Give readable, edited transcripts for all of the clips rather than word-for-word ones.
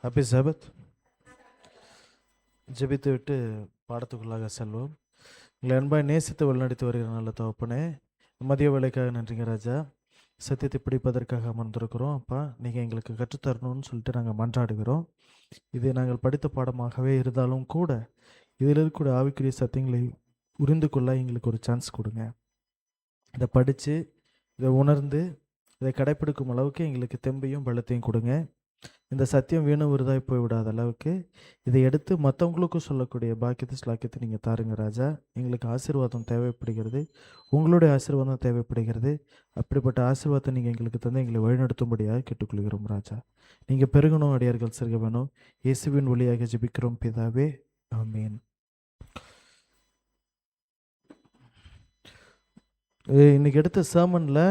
Happy சபத். ஜெபித்து விட்டு பாடத்துக்குள்ளாக செல்வோம். எங்களை அன்பாய் நேசித்து வழிநடத்தி வருகிற நல்ல தகப்பனே, மதிய வேலைக்காக நன்றிங்க ராஜா. சத்தியத்தை பிடிப்பதற்காக அமர்ந்திருக்கிறோம். அப்பா, நீங்கள் எங்களுக்கு கற்றுத்தரணும்னு சொல்லிட்டு நாங்கள் மன்றாடுகிறோம். இது நாங்கள் படித்த பாடமாகவே இருந்தாலும் கூட இதில் இருக்கக்கூடிய ஆவிக்குரிய சத்தியங்களை புரிந்து கொள்ள எங்களுக்கு ஒரு சான்ஸ் கொடுங்க. இதை படித்து இதை உணர்ந்து இதை கடைப்பிடிக்கும் அளவுக்கு எங்களுக்கு தெம்பையும் பலத்தையும் கொடுங்க. இந்த சத்தியம் வீணு விருதாய் போய்விடாத அளவுக்கு இதை எடுத்து மற்றவங்களுக்கும் சொல்லக்கூடிய பாக்கியத்தை ஸ்லாக்கியத்தை நீங்கள் தாருங்க ராஜா. எங்களுக்கு ஆசீர்வாதம் தேவைப்படுகிறது, உங்களுடைய ஆசீர்வாதம் தேவைப்படுகிறது. அப்படிப்பட்ட ஆசீர்வாதத்தை நீங்கள் எங்களுக்கு தந்து எங்களை வழிநடத்தும்படியாக கேட்டுக்கொள்கிறோம் ராஜா. நீங்கள் பெருகணும், அடியார்கள் சிறுக வேணும். இயேசுவின் வழியாக ஜெபிக்கிறோம் பிதாவே, ஆமீன். இன்னைக்கு எடுத்த சேர்மனில்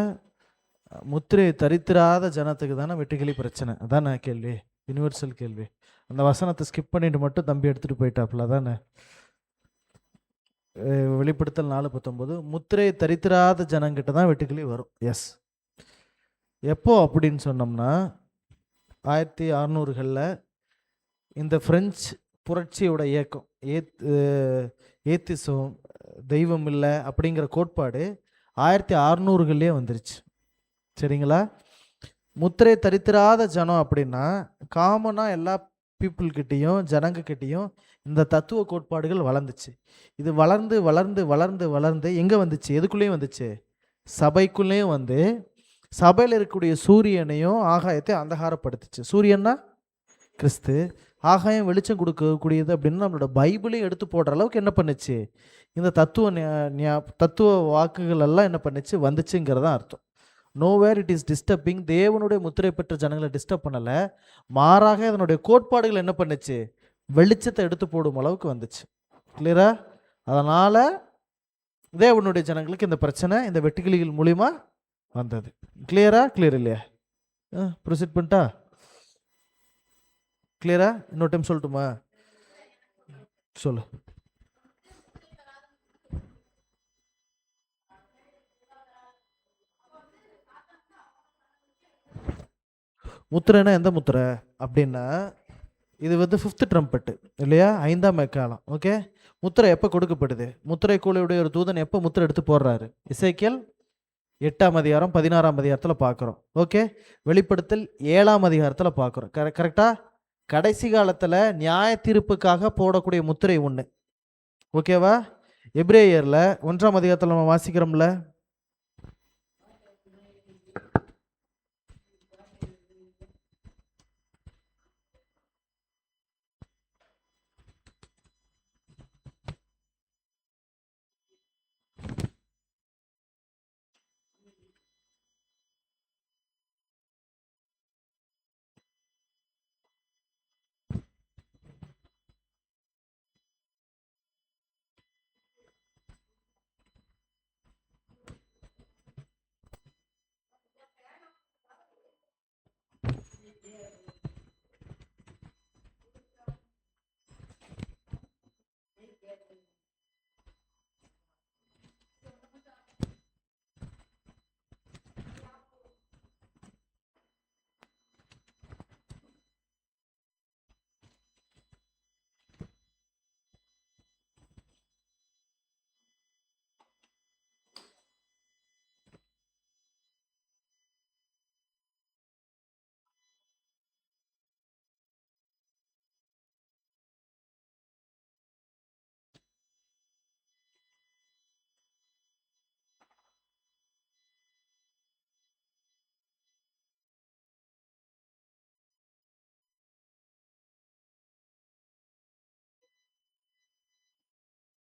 முத்திரை தரித்திராத ஜனத்துக்கு தானே வெட்டுக்கிளி பிரச்சனை, அதானே கேள்வி, யூனிவர்சல் கேள்வி. அந்த வசனத்தை ஸ்கிப் பண்ணிட்டு மட்டும் தம்பி எடுத்துகிட்டு போயிட்டாப்புல தானே. வெளிப்படுத்தல் 4:19 முத்திரை தரித்திராத ஜனங்கிட்ட தான் வெட்டுக்கிளி வரும். எஸ், எப்போ அப்படின்னு சொன்னோம்னா 1600களில் இந்த பிரெஞ்சு புரட்சியோட இயக்கம் ஏத்திசம், தெய்வம் இல்லை அப்படிங்கிற கோட்பாடு 1600களிலே வந்துருச்சு. சரிங்களா? முத்திரை தரித்திராத ஜனம் அப்படின்னா காமனாக எல்லா பீப்புள்கிட்டையும் ஜனங்கக்கிட்டையும் இந்த தத்துவ கோட்பாடுகள் வளர்ந்துச்சு. இது வளர்ந்து வளர்ந்து வளர்ந்து வளர்ந்து எங்கே வந்துச்சு? எதுக்குள்ளேயும் வந்துச்சு, சபைக்குள்ளேயும் வந்து சபையில் இருக்கக்கூடிய சூரியனையும் ஆகாயத்தை அந்தகாரப்படுத்துச்சு. சூரியன்னா கிறிஸ்து, ஆகாயம் வெளிச்சம் கொடுக்கக்கூடியது அப்படின்னு நம்மளோட பைபிளையும் எடுத்து போடுற அளவுக்கு என்ன பண்ணுச்சு? இந்த தத்துவ வாக்குகள் எல்லாம் என்ன பண்ணுச்சு? வந்துச்சுங்கிறதான் அர்த்தம். Nowhere it is disturbing. தேவனுடைய முத்திரை பெற்ற ஜனங்களை டிஸ்டர்ப் பண்ணலை, மாறாக அதனுடைய கோட்பாடுகள் என்ன பண்ணுச்சு? வெளிச்சத்தை எடுத்து போடும் அளவுக்கு வந்துச்சு. கிளியரா? அதனால் தேவனுடைய ஜனங்களுக்கு இந்த பிரச்சனை இந்த வெட்டுக்கிளிகள் மூலிமா வந்தது. கிளியரா? கிளியர் இல்லையா? ப்ரொசீட் பண்ணிட்டா? கிளியரா? இன்னொரு டைம் சொல்லட்டுமா? சொல்லு. முத்திரைனா எந்த முத்திரை அப்படின்னா, இது வந்து 5th ட்ரம்பெட்டு இல்லையா, 5ஆம் எக்காலம். ஓகே, முத்திரை எப்போ கொடுக்கப்படுது? முத்திரை கூலையுடைய ஒரு தூதன் எப்போ முத்திரை எடுத்து போடுறாரு? எசேக்கியேல் 8ஆம் அதிகாரம் 16ஆம் அதிகாரத்தில் பார்க்குறோம். ஓகே, வெளிப்படுத்தல் 7ஆம் அதிகாரத்தில் பார்க்குறோம். கரெக்டாக கடைசி காலத்தில் நியாய தீர்ப்புக்காக போடக்கூடிய முத்திரை ஒன்று. ஓகேவா? எபிரேயரில் 1ஆம் அதிகாரத்தில் நம்ம வாசிக்கிறோம்ல,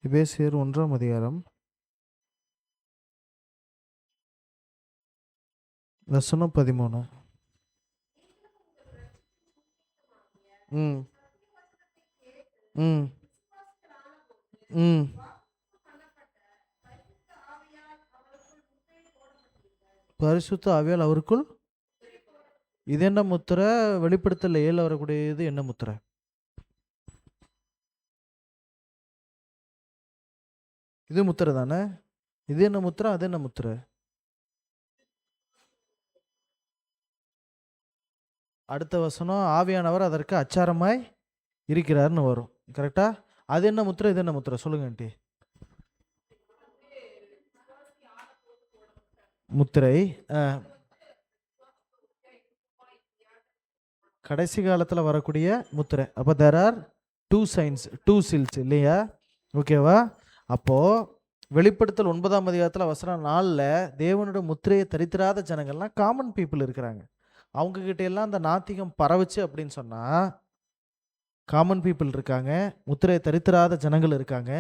எபேசியர் 1ஆம் அதிகாரம் வசனம் 13. ம் ம் ம் பரிசுத்த ஆவியால் அவருக்குள். இது என்ன முத்திரை? வெளிப்படுத்தல் 7 வரக்கூடியது என்ன முத்திரை? இது முத்திரை தானே. இது என்ன முத்திரை? அது என்ன முத்திரை? அடுத்த வசனம் ஆவியானவர் அதற்கு அச்சாரமாய் இருக்கிறார்னு வரும். கரெக்டா? அது என்ன முத்திரை, இது என்ன முத்திரை சொல்லுங்க ஆண்டி. முத்திரை கடைசி காலத்தில் வரக்கூடிய முத்திரை. அப்போ தேர் ஆர் 2 signs 2 seals இல்லையா? ஓகேவா? அப்போது வெளிப்படுத்தல் 9ஆம் அதிகாரத்தில் வசனம் 4ல் தேவனோட முத்திரையை தரித்திராத ஜனங்கள்லாம் காமன் பீப்புள் இருக்கிறாங்க. அவங்கக்கிட்ட எல்லாம் அந்த நாத்திகம் பரவுச்சு அப்படின்னு சொன்னால், காமன் பீப்புள் இருக்காங்க, முத்திரையை தரித்திராத ஜனங்கள் இருக்காங்க.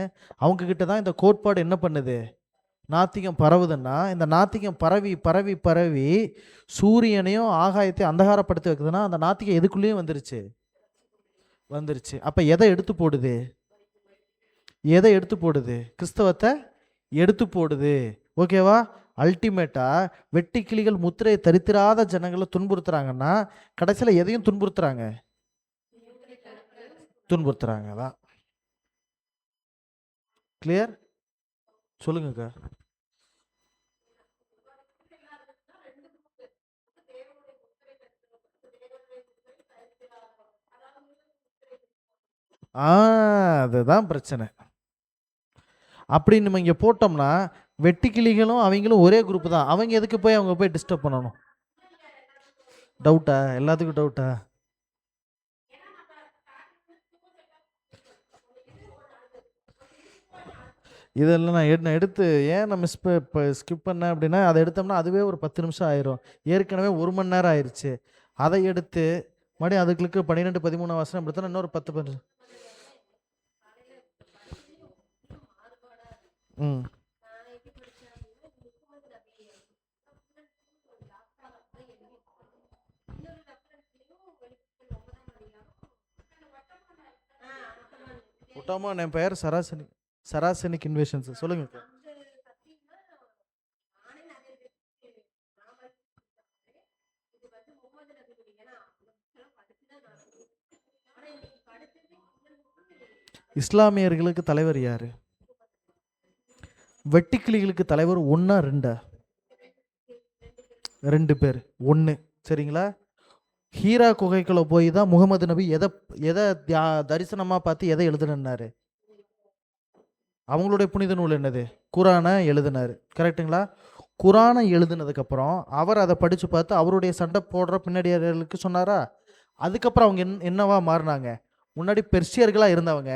அவங்கக்கிட்ட தான் இந்த கோட்பாடு என்ன பண்ணுது, நாத்திகம் பரவுதுன்னா, இந்த நாத்திகம் பரவி பரவி பரவி சூரியனையும் ஆகாயத்தையும் அந்தகாரப்படுத்தி வைக்குதுன்னா, அந்த நாத்திகம் எதுக்குள்ளேயும் வந்துருச்சு. அப்போ எதை எடுத்து போடுது? எதை எடுத்து போடுது? கிறிஸ்தவத்தை எடுத்து போடுது. ஓகேவா? அல்டிமேட்டாக வெட்டி கிளிகள் முத்திரையை தரித்திராத ஜனங்களை துன்புறுத்துறாங்கன்னா, கடைசியில் எதையும் துன்புறுத்துறாங்க தான். கிளியர்? சொல்லுங்கக்கா. அதுதான் பிரச்சனை. அப்படி நம்ம இங்கே போட்டோம்னா வெட்டி கிளிகளும் அவங்களும் ஒரே குரூப் தான். அவங்க எதுக்கு போய் அவங்க போய் டிஸ்டர்ப் பண்ணணும்? டவுட்டா? எல்லாத்துக்கும் டவுட்டா? இதெல்லாம் நான் எடுத்து ஏன் நான் இப்போ ஸ்கிப் பண்ணேன் அப்படின்னா, அதை எடுத்தோம்னா அதுவே ஒரு 10 நிமிஷம் ஆயிரும். ஏற்கனவே 1 மணி நேரம் ஆயிடுச்சு. அதை எடுத்து மறுபடியும் அதுக்கு 12 13 வசனம் எடுத்தோன்னா இன்னொரு 10 15. ஒட்டாமா என் பெயர் சராசனிக் இன்வெஷன்ஸ். சொல்லுங்க. இஸ்லாமியர்களுக்கு தலைவர் யாரு? வெட்டிக்கிளிகளுக்கு தலைவர் 1 2? 2 பேர். 1. சரிங்களா? ஹீரா குகைக்குள்ள போய் தான் முகமது நபி எதை தரிசனமாக பார்த்து எதை எழுதுனாரு? அவங்களுடைய புனித நூல் என்னது? குரானை எழுதினார். கரெக்டுங்களா? குரானை எழுதுனதுக்கப்புறம் அவர் அதை படித்து பார்த்து அவருடைய சண்டை போடுற பின்னாடியார்களுக்கு சொன்னாரா? அதுக்கப்புறம் அவங்க என்னவா மாறினாங்க? முன்னாடி பெர்சியர்களாக இருந்தவங்க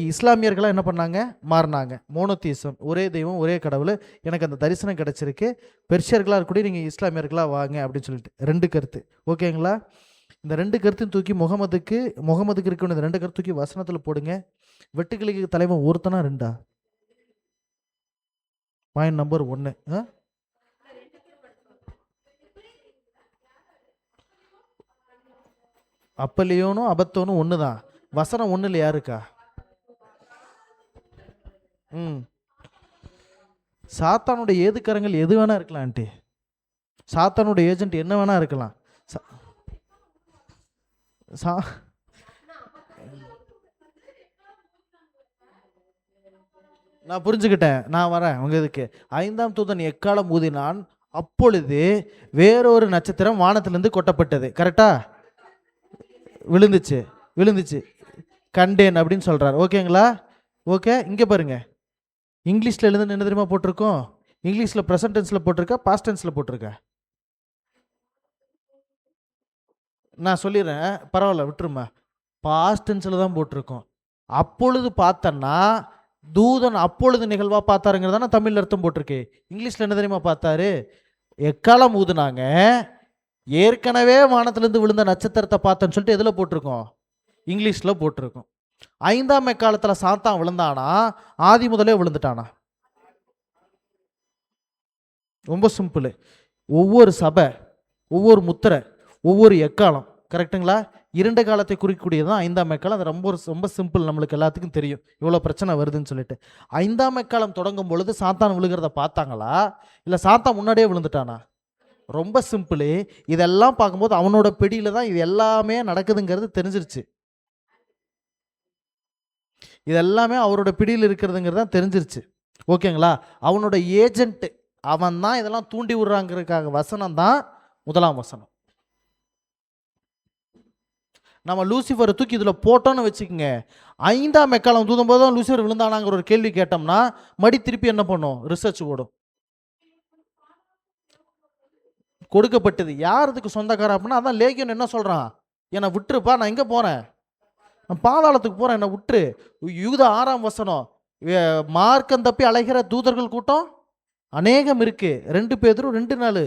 இஸ்லாமியர்களாக என்ன பண்ணாங்க? மாறினாங்க. மோனோதீசம், ஒரே தெய்வம் ஒரே கடவுள், எனக்கு அந்த தரிசனம் கிடச்சிருக்கு, பெர்சியர்களாக இருக்கக்கூடிய நீங்கள் இஸ்லாமியர்களாக வாங்க அப்படின்னு சொல்லிட்டு 2 கருத்து. ஓகேங்களா? இந்த 2 கருத்தையும் தூக்கி முகமதுக்கு இருக்க இந்த 2 கருத்து தூக்கி வசனத்தில் போடுங்க. வெட்டுக்கிளிக்கு தலைவன் ஒருத்தனா 2? Point number 1. அப்பலியோனும் அபத்தோனும் 1 தான். வசனம் 1ல் யாருக்கா? சாத்தானுடைய ஏதுக்கரங்கள் எது வேணா இருக்கலாம் ஆண்டி. சாத்தானுடைய ஏஜென்ட் என்ன வேணா இருக்கலாம். நான் புரிஞ்சுக்கிட்டேன். நான் வரேன் உங்க இதுக்கு. 5ஆம் தூதன் எக்காலம் ஊதினான், அப்பொழுது வேறொரு நட்சத்திரம் வானத்திலிருந்து கொட்டப்பட்டது. கரெக்டா? விழுந்துச்சு கண்டேன் அப்படின்னு சொல்றார். ஓகேங்களா? ஓகே. இங்கே பாருங்க, இங்கிலீஷில் எழுதுன்னு என்ன தெரியுமா போட்டிருக்கோம்? இங்கிலீஷில் ப்ரெசன்ட் டென்ஸில் போட்டிருக்கா, பாஸ்ட் டென்ஸில் போட்டிருக்கா? நான் சொல்லிடுறேன், பரவாயில்ல விட்டுருமா. பாஸ்ட் டென்ஸில் தான் போட்டிருக்கோம். அப்பொழுது பார்த்தன்னா தூதன் அப்பொழுது நிகழ்வா பார்த்தாருங்கிறதான தமிழ் அர்த்தம் போட்டிருக்கு. இங்கிலீஷில் என்ன தெரியுமா பார்த்தாரு? எக்காலம் ஊதுனாங்க, ஏற்கனவே வானத்திலிருந்து விழுந்த நட்சத்திரத்தை பார்த்தேன்னு சொல்லிட்டு எதில் போட்டிருக்கோம்? இங்கிலீஷில் போட்டிருக்கோம். 5ஆம் எக்காலத்தில் சாத்தான் விழுந்தானா, ஆதி முதலே விழுந்துட்டானா? ரொம்ப சிம்பிள். ஒவ்வொரு சபை, ஒவ்வொரு முத்திரை, ஒவ்வொரு எக்காலம். கரெக்டுங்களா? 2 காலத்தை குறிக்கக்கூடியதான் 5ஆம் எக்காலம். அது ரொம்ப சிம்பிள், நம்மளுக்கு எல்லாத்துக்கும் தெரியும் இவ்வளோ பிரச்சனை வருதுன்னு சொல்லிட்டு. 5ஆம் எக்காலம் தொடங்கும் பொழுது சாத்தான் விழுகிறத பார்த்தாங்களா, இல்லை சாத்தான் முன்னாடியே விழுந்துட்டானா? ரொம்ப சிம்பிள். இதெல்லாம் பார்க்கும்போது அவனோட பிடியில் தான் இது எல்லாமே நடக்குதுங்கிறது தெரிஞ்சிருச்சு. இதெல்லாமே அவரோட பிடியில் இருக்கிறதுங்கிறது தான் தெரிஞ்சிருச்சு. ஓகேங்களா? அவனோட ஏஜென்ட் அவன் தான் இதெல்லாம் தூண்டி விடுறாங்கிறதுக்காக வசனம் தான் 1ஆம் வசனம். நம்ம லூசிஃபரை தூக்கி இதில் போட்டோன்னு வச்சுக்கோங்க, 5ஆம் எக்காலம் தூதும் போது தான் லூசிஃபர் விழுந்தானாங்கிற ஒரு கேள்வி கேட்டோம்னா மடி திருப்பி என்ன பண்ணும்? ரிசர்ச் ஓடும். கொடுக்கப்பட்டது யாருக்கு சொந்தக்காரன் அப்படின்னா, அதான் லேகியன் என்ன சொல்கிறான், என்னை விட்டுருப்பா, நான் எங்கே போகிறேன், நான் பாதாளத்துக்கு போகிறேன், என்னை விட்டுரு. யூதா 6ஆம் வசனம், மார்க்கம் தப்பி அலைகிற தூதர்கள் கூட்டம் அநேகம் இருக்கு. 2 பேதுரு 2:4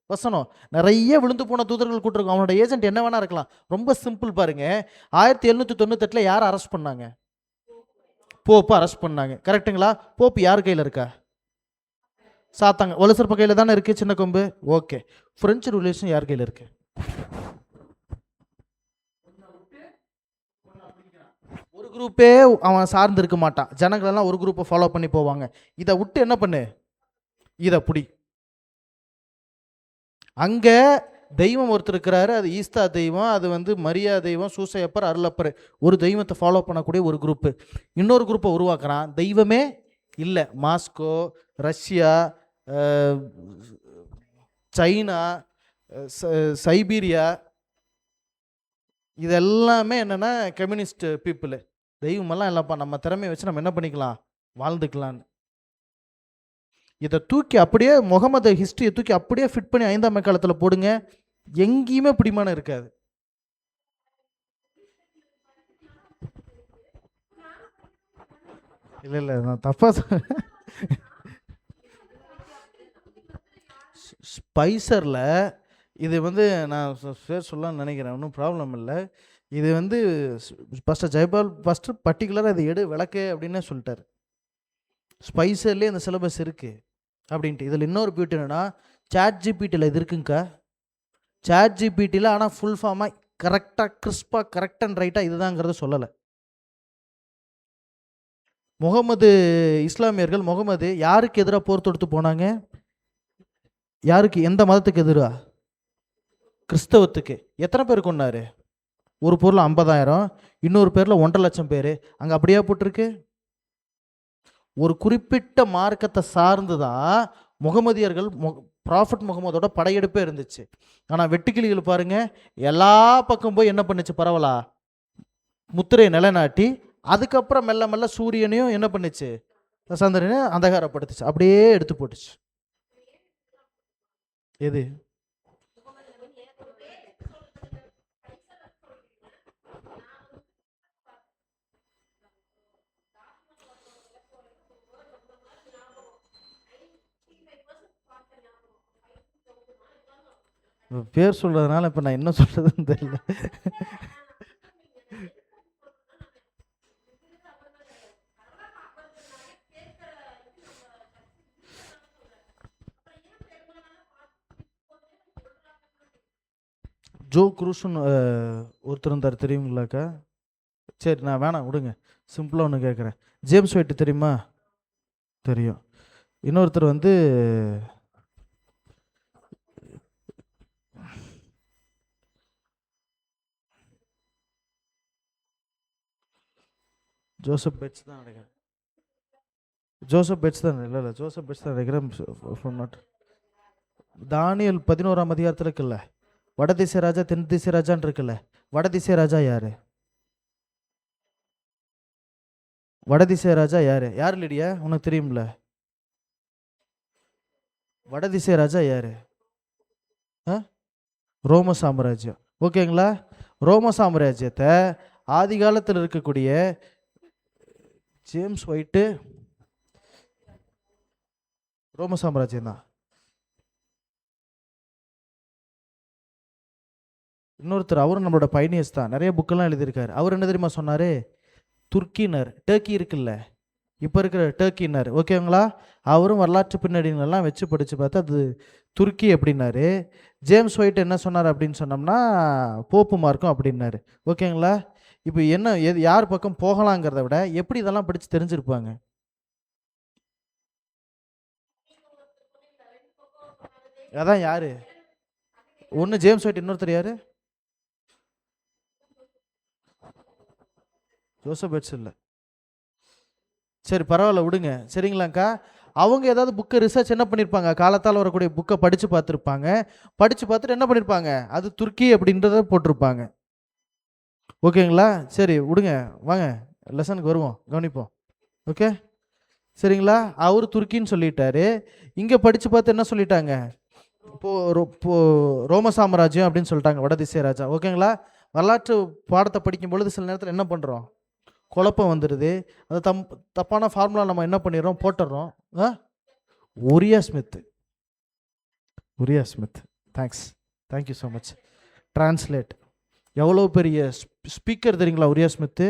வசனம். நிறைய விழுந்து போன தூதர்கள் கூட்டம் இருக்கும். அவனோட ஏஜென்ட் என்ன வேணா இருக்கலாம். ரொம்ப சிம்பிள் பாருங்க. 1798 யாரை அரெஸ்ட் பண்ணாங்க? போப்பு அரெஸ்ட் பண்ணாங்க. கரெக்டுங்களா? போப்பு யார் கையில் இருக்கா? சாத்தாங்க வலுசற்ப கையில் தானே இருக்கு, சின்ன கொம்பு. ஓகே, பிரெஞ்சு ரூலேஷன் யார் கையில் இருக்கு? ஒரு குரூப்பே அவன் சார்ந்து இருக்க மாட்டான். ஜனங்களெல்லாம் ஒரு குரூப்பை ஃபாலோ பண்ணி போவாங்க. இதை விட்டு என்ன பண்ணு, இதை புடி. அங்கே தெய்வம் ஒருத்தர் இருக்கிறாரு, அது ஈஸ்தா தெய்வம், அது மரியா தெய்வம், சூசையப்பர், அருளப்பர், ஒரு தெய்வத்தை ஃபாலோ பண்ணக்கூடிய ஒரு குரூப்பு. இன்னொரு குரூப்பை உருவாக்குறான், தெய்வமே இல்லை. மாஸ்கோ, ரஷ்யா, சைனா, சைபீரியா, இதெல்லாமே என்னென்னா கம்யூனிஸ்ட் பீப்புளு. தெய்வமெல்லாம் இல்லைப்பா, நம்ம திறமையை வச்சு நம்ம என்ன பண்ணிக்கலாம், வாழ்ந்துக்கலான்னு. இதை தூக்கி அப்படியே முகமது ஹிஸ்ட்ரியை தூக்கி அப்படியே ஃபிட் பண்ணி 5ஆம் எக்காலத்தில் போடுங்க, எங்கேயுமே பிடிமானம் இருக்காது. இல்லை இல்லை, நான் தப்பாக ஸ்பைசரில் இது நான் பேர் சொல்லலாம்னு நினைக்கிறேன், ஒன்றும் ப்ராப்ளம் இல்லை. இது ஃபஸ்ட்டு ஜெயபால் ஃபஸ்ட்டு பர்டிகுலராக இது விளக்கு அப்படின்னே சொல்லிட்டார். ஸ்பைசர்லேயே இந்த சிலபஸ் இருக்குது அப்படின்ட்டு. இதில் இன்னொரு பியூட்டி என்னென்னா, சாட் ஜிபிடியில் இது இருக்குங்கக்கா. சாட் ஜிபிடியில் ஆனால் ஃபுல் ஃபார்மாக கரெக்டாக கிறிஸ்பாக கரெக்ட் அண்ட் ரைட்டாக இதுதாங்கிறத சொல்லலை. முகமது இஸ்லாமியர்கள் முகமது யாருக்கு எதிராக போர் தொடுத்து போனாங்க? யாருக்கு, எந்த மதத்துக்கு எதிராக? கிறிஸ்தவத்துக்கு. எத்தனை பேர் கொண்டாரு? ஒரு பொருள் 50,000, இன்னொரு பேரில் 1,50,000 பேர். அங்கே அப்படியே போட்டிருக்கு. ஒரு குறிப்பிட்ட மார்க்கத்தை சார்ந்து தான் முகமதியர்கள் ப்ராஃபட் முகமதோட படையெடுப்பே இருந்துச்சு. ஆனால் வெட்டுக்கிளிகள் பாருங்க, எல்லா பக்கம் போய் என்ன பண்ணுச்சு, பரவலா முத்திரையை நிலைநாட்டி அதுக்கப்புறம் மெல்ல மெல்ல சூரியனையும் என்ன பண்ணுச்சு, சந்திரனையும் அந்தகாரப்படுத்துச்சு, அப்படியே எடுத்து போட்டுச்சு. எது? பேர் சொல்றதுனால இப்போ நான் என்ன சொல்றதுன்னு தெரியல. ஜோ குரூஸ்ன்னு ஒருத்தர் இருந்தார், தெரியுங்களாக்கா? சரி, நான் வேணாம் விடுங்க, சிம்பிளாக ஒன்று கேட்குறேன். ஜேம்ஸ் ஒயிட் தெரியுமா? தெரியும். இன்னொருத்தர் ஜோசப் பெட்ஸ் தான் நினைக்கிறேன். ஜோசப் பெட்ஸ் தான், இல்லை ஜோசப் பெட்ஸ் தான் நினைக்கிறேன். தானியல் 11ஆம் அதிகாரத்தில் இருக்குல்ல, வடதிசை ராஜா தென் திசை ராஜான்னு இருக்குல்ல. வடதிசை ராஜா யாரு? வடதிசை ராஜா யாரு? யார் லிடியா, உனக்கு தெரியும்ல? வடதிசை ராஜா யாரு? ரோம சாம்ராஜ்யம். ஓகேங்களா? ரோம சாம்ராஜ்யத்தை ஆதி காலத்தில் இருக்கக்கூடிய ஜேம்ஸ் ஒயிட்டு ரோம சாம்ராஜ்யம் தான். இன்னொருத்தர், அவரும் நம்மளோட பைனியர்ஸ் தான், நிறைய புக்கெல்லாம் எழுதியிருக்காரு. அவர் என்ன தெரியுமா சொன்னார்? துர்க்கினர், டர்க்கி இருக்குல்ல, இப்போ இருக்கிற டர்க்கினர். ஓகேங்களா? அவரும் வரலாற்று பின்னணிகளெல்லாம் வச்சு படித்து பார்த்தா அது துருக்கி அப்படின்னாரு. ஜேம்ஸ் ஒயிட் என்ன சொன்னார் அப்படின்னு சொன்னோம்னா போப்பு மார்க்கும் அப்படின்னாரு. ஓகேங்களா? இப்போ என்ன யார் பக்கம் போகலாங்கிறத விட எப்படி இதெல்லாம் படித்து தெரிஞ்சிருப்பாங்க. அதான் யாரு? ஒன்று ஜேம்ஸ் ஒயிட், இன்னொருத்தர் யாரு? ஜோசப் பெட்ஸ் இல்லை. சரி பரவாயில்ல விடுங்க, சரிங்களாங்க்கா. அவங்க ஏதாவது புக்கை ரிசர்ச் என்ன பண்ணியிருப்பாங்க, காலத்தால் வரக்கூடிய புக்கை படித்து பார்த்துருப்பாங்க. படித்து பார்த்துட்டு என்ன பண்ணியிருப்பாங்க, அது துர்க்கி அப்படின்றத போட்டிருப்பாங்க. ஓகேங்களா? சரி விடுங்க, வாங்க லெசனுக்கு வருவோம், கவனிப்போம். ஓகே சரிங்களா? அவர் துருக்கின்னு சொல்லிட்டாரு. இங்கே படித்து பார்த்து என்ன சொல்லிட்டாங்க? ரோம சாம்ராஜ்யம் அப்படின்னு சொல்லிட்டாங்க, வடதிசை ராஜா. ஓகேங்களா? வரலாற்று பாடத்தை படிக்கும் பொழுது சில நேரத்தில் என்ன பண்ணுறோம், குழப்பம் வந்துடுது. அது தப்பான ஃபார்முலா நம்ம என்ன பண்ணிடுறோம், போட்டுடுறோம். Uriah Smith, Uriah Smith, thank you so much. Translate எவ்வளோ பெரிய ஸ்பீக்கர் தெரியுங்களா உரியா ஸ்மித்து?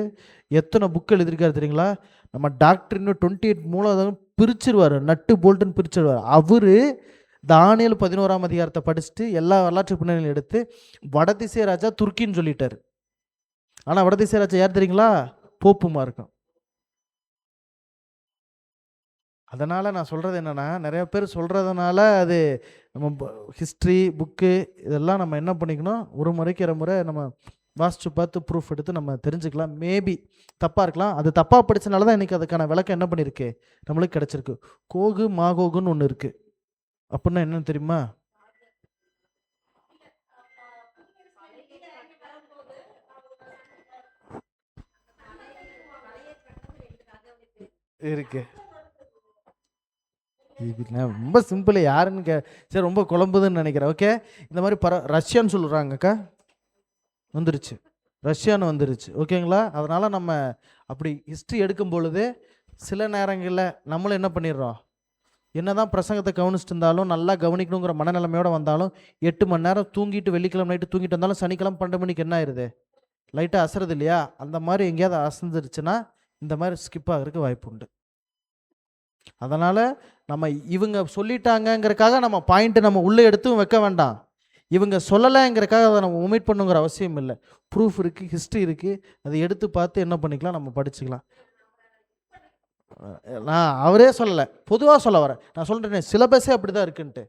எத்தனை புக் எழுதியிருக்காரு தெரியுங்களா? நம்ம டாக்டர்னு 28 மூலம் பிரிச்சிருவார், நட்டு போல்ட்டுன்னு பிரிச்சிருவார். அவர் தானியேல் 11ஆம் அதிகாரத்தை படிச்சுட்டு எல்லா வரலாற்று பின்னணியும் எடுத்து வடதிசை ராஜா துருக்கின்னு சொல்லிட்டார். ஆனால் வடதிசை ராஜா யார் தெரியுங்களா? போப்புமா இருக்கும். அதனால் நான் சொல்கிறது என்னென்னா, நிறைய பேர் சொல்கிறதுனால அது நம்ம ஹிஸ்ட்ரி புக்கு இதெல்லாம் நம்ம என்ன பண்ணிக்கணும், ஒரு முறைக்கு 2 முறை நம்ம வாசித்து பார்த்து ப்ரூஃப் எடுத்து நம்ம தெரிஞ்சுக்கலாம். மேபி தப்பாக இருக்கலாம். அது தப்பாக படித்தனால தான் இன்றைக்கி அதுக்கான விளக்கம் என்ன பண்ணியிருக்கு, நம்மளுக்கு கிடச்சிருக்கு. கோகு மாகோகுன்னு ஒன்று இருக்குது. அப்படின்னா என்னன்னு தெரியுமா? இருக்கு. ரொம்ப சிம்பிள், யாருன்னு சரி ரொம்ப குழம்புதுன்னு நினைக்கிறேன். ஓகே, இந்த மாதிரி ரஷ்யான்னு சொல்கிறாங்கக்கா, வந்துருச்சு, ரஷ்யான்னு வந்துருச்சு. ஓகேங்களா? அதனால் நம்ம அப்படி ஹிஸ்ட்ரி எடுக்கும் பொழுது சில நேரங்களில் நம்மளும் என்ன பண்ணிடுறோம், என்ன தான் பிரசங்கத்தை கவனிச்சுட்டு இருந்தாலும், நல்லா கவனிக்கணுங்கிற மனநிலைமையோடு வந்தாலும், 8 மணி நேரம் தூங்கிட்டு வெள்ளிக்கிழமை நைட்டு தூங்கிட்டு வந்தாலும் சனிக்கிழமை 12 மணிக்கு என்ன ஆயிடுது, லைட்டாக அசருது இல்லையா? அந்த மாதிரி எங்கேயாவது அசந்துருச்சுன்னா இந்த மாதிரி ஸ்கிப் ஆகிறதுக்கு வாய்ப்பு உண்டு. அதனால் நம்ம இவங்க சொல்லிட்டாங்கங்கிறக்காக நம்ம பாயிண்ட்டு நம்ம உள்ளே எடுத்தும் வைக்க வேண்டாம். இவங்க சொல்லலைங்கிறக்காக அதை நம்ம ஒமிட் பண்ணுங்கிற அவசியம் இல்லை. ப்ரூஃப் இருக்குது, ஹிஸ்ட்ரி இருக்குது, அதை எடுத்து பார்த்து என்ன பண்ணிக்கலாம், நம்ம படிச்சுக்கலாம். நான் அவரே சொல்லலை, பொதுவாக சொல்ல வரேன். நான் சொல்கிறேன் சிலபஸே அப்படி தான் இருக்குன்ட்டு,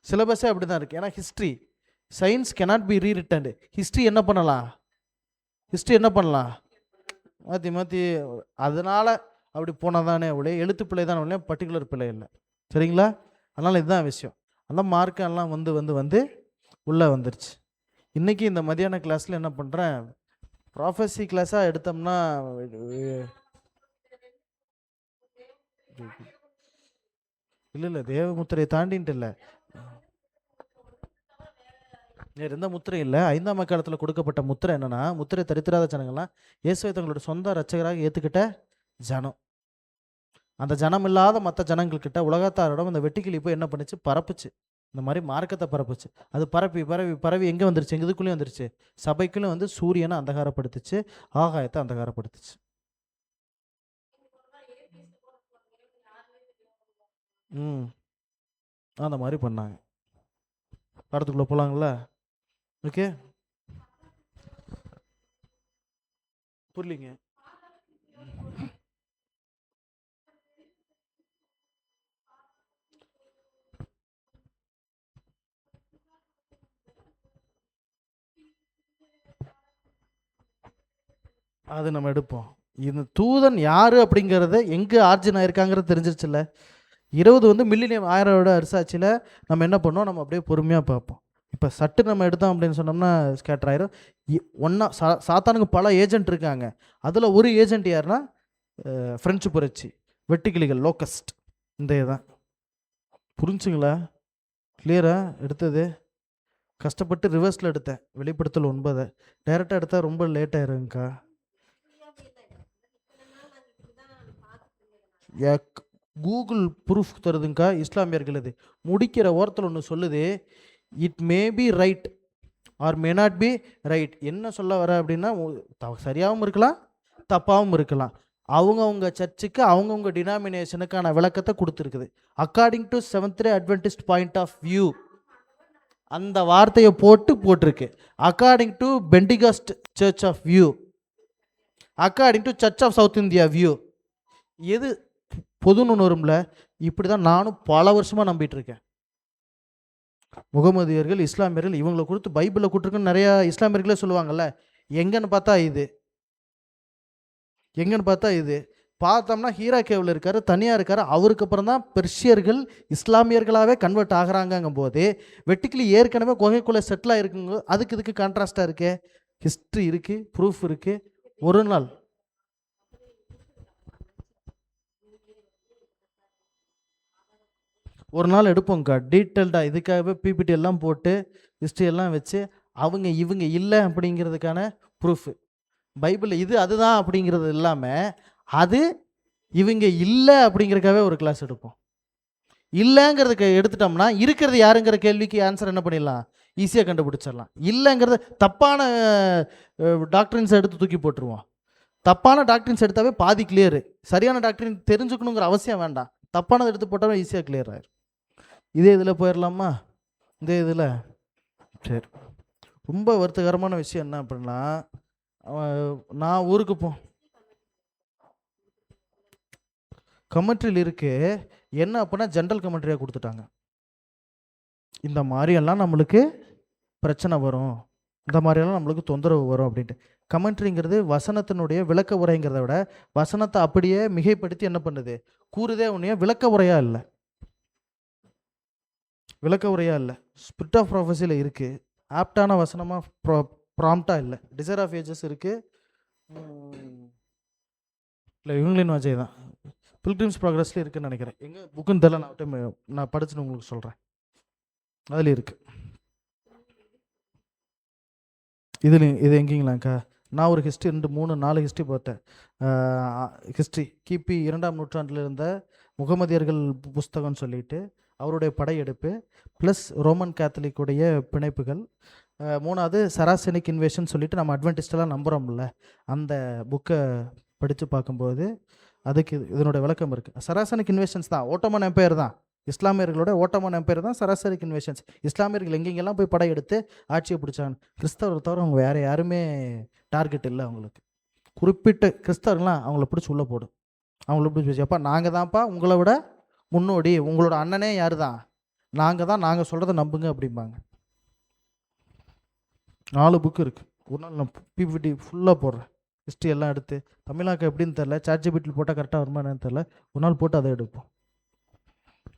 சிலபஸே அப்படி தான் இருக்குது. ஏன்னா history science cannot be rewritten. History என்ன பண்ணலாம், ஹிஸ்ட்ரி என்ன பண்ணலாம், மாற்றி மாற்றி. அதனால் அப்படி போனால் தானே அவ்வளோ எழுத்து பிள்ளை தான் அவ்வளோ, பர்டிகுலர் பிள்ளை இல்லை. சரிங்களா? அதனால் இதுதான் விஷயம். அந்த மார்க்கெல்லாம் வந்து உள்ளே வந்துருச்சு. இன்றைக்கி இந்த மதியான கிளாஸில் என்ன பண்ணுறேன், ப்ராஃபஸி கிளாஸாக எடுத்தோம்னா இல்லை தேவமுத்திரையை தாண்டின்ட்டு இல்லை, எந்த முத்திரை இல்லை. 5ஆம் காலத்தில் கொடுக்கப்பட்ட முத்திரை என்னென்னா, முத்திரை தரித்திராத ஜனங்கள்லாம் இயேசுவை தங்களோட சொந்த ரட்சகராக ஏற்றுக்கிட்ட ஜனம். அந்த ஜனம் இல்லாத மற்ற ஜனங்கள்கிட்ட உலகத்தாரிடம் இந்த வெட்டுக்கிளி போய் என்ன பண்ணுச்சு, பரப்புச்சு, இந்த மாதிரி மார்க்கத்தை பரப்புச்சு. அது பரப்பி பரவி பரவி எங்கே வந்துருச்சு, எங்கள் இதுக்குள்ளேயும் வந்துருச்சு, சபைக்குள்ளேயும் வந்து சூரியனை அந்தகாரப்படுத்துச்சு, ஆகாயத்தை அந்தகாரப்படுத்துச்சு. அந்த மாதிரி பண்ணாங்க. படத்துக்குள்ளே போகலாங்களா? ஓகே, புரியலிங்க. அது நம்ம எடுப்போம். இந்த தூதன் யார் அப்படிங்கிறத எங்கே ஆர்ஜின் ஆயிருக்காங்கிறது தெரிஞ்சிருச்சுல்ல. 20 வந்து மில்லினியம் 1000 அரசாட்சியில் நம்ம என்ன பண்ணோம், நம்ம அப்படியே பொறுமையாக பார்ப்போம். இப்போ சட்டு நம்ம எடுத்தோம் அப்படின்னு சொன்னோம்னா ஸ்கேட்டர் ஆயிரும். ஒன்றா சாத்தானுக்கு பல ஏஜென்ட் இருக்காங்க. அதில் ஒரு ஏஜென்ட் யாருன்னா ஃப்ரெஞ்சு புரட்சி, வெட்டுக்கிளிகள், லோக்கஸ்ட். இந்த இதுதான். புரிஞ்சுங்களா? கிளியரா? எடுத்தது கஷ்டப்பட்டு ரிவர்ஸில் எடுத்தேன், வெளிப்படுத்தல் 9. டைரெக்டாக எடுத்தால் ரொம்ப லேட் ஆயிருங்கக்கா. கூகுள் ப்ரூஃப் தருதுங்கக்கா, இஸ்லாமியர்கள். இது முடிக்கிற ஓரத்தில் ஒன்று சொல்லுது, it may be right or may not be right. என்ன சொல்ல வர அப்படின்னா, சரியாகவும் இருக்கலாம் தப்பாகவும் இருக்கலாம். அவங்கவுங்க சர்ச்சுக்கு அவங்கவுங்க டினாமினேஷனுக்கான விளக்கத்தை கொடுத்துருக்குது. According to seventh day Adventist point of view அந்த வார்த்தையை போட்டிருக்கு. According to Pentecost church of view, according to Church of South India view. எது பொதுன்னு வரும்ல. இப்படி தான் நானும் பல வருஷமாக நம்பிட்டு இருக்கேன். முகமதியர்கள், இஸ்லாமியர்கள் இவங்களை கொடுத்து பைபிளில் கொடுத்துருக்குன்னு நிறையா இஸ்லாமியர்களே சொல்லுவாங்கல்ல. எங்கன்னு பார்த்தா இது, பார்த்தோம்னா ஹீரா கேவில் இருக்காரு, தனியாக இருக்காரு. அவருக்கு அப்புறம் தான் பெர்ஷியர்கள் இஸ்லாமியர்களாகவே கன்வெர்ட் ஆகிறாங்கங்கும் போது வெட்டிக்கிளி ஏற்கனவே குகைக்குள்ளே செட்டில் ஆகிருக்குங்க. அதுக்கு இதுக்கு கான்ட்ராஸ்டாக இருக்கே. ஹிஸ்ட்ரி இருக்குது, ப்ரூஃப் இருக்குது. ஒரு நாள் எடுப்போங்க்கா டீட்டெயில்டாக. இதுக்காகவே பிபிடி எல்லாம் போட்டு ஹிஸ்ட்ரி எல்லாம் வச்சு அவங்க இவங்க இல்லை அப்படிங்கிறதுக்கான ப்ரூஃபு பைபிளில் இது அதுதான் அப்படிங்கிறது இல்லாமல் அது இவங்க இல்லை அப்படிங்கிறதுக்காகவே ஒரு கிளாஸ் எடுப்போம். இல்லைங்கிறதுக்கு எடுத்துட்டோம்னா இருக்கிறது யாருங்கிற கேள்விக்கு ஆன்சர் என்ன பண்ணிடலாம், ஈஸியாக கண்டுபிடிச்சிடலாம். இல்லைங்கிறது தப்பான டாக்டரின்ஸ் எடுத்து தூக்கி போட்டுருவோம். தப்பான டாக்டரின்ஸ் எடுத்தாவே பாதி கிளியரு. சரியான டாக்டரின் தெரிஞ்சுக்கணுங்கிற அவசியம் வேண்டாம். தப்பானதை எடுத்து போட்டாலும் ஈஸியாக கிளியர் ஆயிரும். இதே இதில் போயிடலாமா? இதே இதில் சரி. ரொம்ப வருத்தகரமான விஷயம் என்ன அப்படின்னா, நான் ஊருக்கு கமெண்ட்ரியில் இருக்கு என்ன அப்படின்னா ஜென்ரல் கமெண்ட்ரியாக கொடுத்துட்டாங்க. இந்த மாதிரியெல்லாம் நம்மளுக்கு பிரச்சனை வரும், இந்த மாதிரியெல்லாம் நம்மளுக்கு தொந்தரவு வரும் அப்படின்ட்டு. கமெண்ட்ரிங்கிறது வசனத்தினுடைய விளக்க உரைங்கிறத விட வசனத்தை அப்படியே மிகைப்படுத்தி என்ன பண்ணுது, கூறுதே உன்னைய விளக்க உரையா இல்லை. விளக்க உரையா இல்லை. ஸ்பிரிட் ஆஃப் ப்ராஃபஸியில் இருக்குது. ஆப்டான வசனமாக ப்ராம்ப்டாக இல்லை. டிசைர் ஆஃப் ஏஜஸ் இருக்குது. இல்லை இவங்களின் வாஜை தான் பில்கிரிம்ஸ் ப்ராக்ரஸில் இருக்குதுன்னு நினைக்கிறேன். எங்கள் புக்குன்னு தெரியல, நான் படிச்சுன்னு உங்களுக்கு சொல்கிறேன். அதில் இருக்குது. இது எங்கேங்களாங்க்கா? நான் ஒரு ஹிஸ்ட்ரி 2 3 4 ஹிஸ்ட்ரி பார்த்தேன். ஹிஸ்ட்ரி கிபி 2ஆம் நூற்றாண்டில் இருந்த முகமதியர்கள் புஸ்தகம்னு சொல்லிட்டு அவருடைய படையெடுப்பு ப்ளஸ் ரோமன் கேத்தலிக்குடைய பிணைப்புகள். 3வது சராசனிக் இன்வேஷன் சொல்லிட்டு நம்ம அட்வென்டிஸ்டெல்லாம் நம்புகிறோம்ல, அந்த புக்கை படித்து பார்க்கும்போது அதுக்கு இதனோட விளக்கம் இருக்குது. சராசனிக் இன்வேஷன்ஸ் தான் ஓட்டோமன் எம்பையர் தான், இஸ்லாமியர்களோட ஓட்டோமன் எம்பையர் தான் சராசரிக் இன்வேஷன்ஸ். இஸ்லாமியர்கள் எங்கெங்கெல்லாம் போய் படையெடுத்து ஆட்சியை பிடிச்சாங்க. கிறிஸ்தவரை தவிர அவங்க வேறு யாருமே டார்கெட் இல்லை அவங்களுக்கு. குறிப்பிட்ட கிறிஸ்தவர்கள்லாம் அவங்கள பிடிச்சி உள்ளே போடும். அவங்கள பிடிச்சி வச்சப்பா நாங்கள் தான்ப்பா உங்களை விட முன்னோடி, உங்களோட அண்ணனே யார் தான், நாங்கள் தான், நாங்கள் சொல்கிறத நம்புங்க அப்படிம்பாங்க. 4 புக்கு இருக்குது. ஒரு நாள் நான் பிபிடி ஃபுல்லாக போடுறேன். ஹிஸ்ட்ரி எல்லாம் எடுத்து தமிழாக்க எப்படின்னு தெரில, சாட்ஜிபிட்டில் போட்டால் கரெக்டாக வருமா என்னன்னு தெரில. ஒரு நாள் போட்டு அதை எடுப்போம்.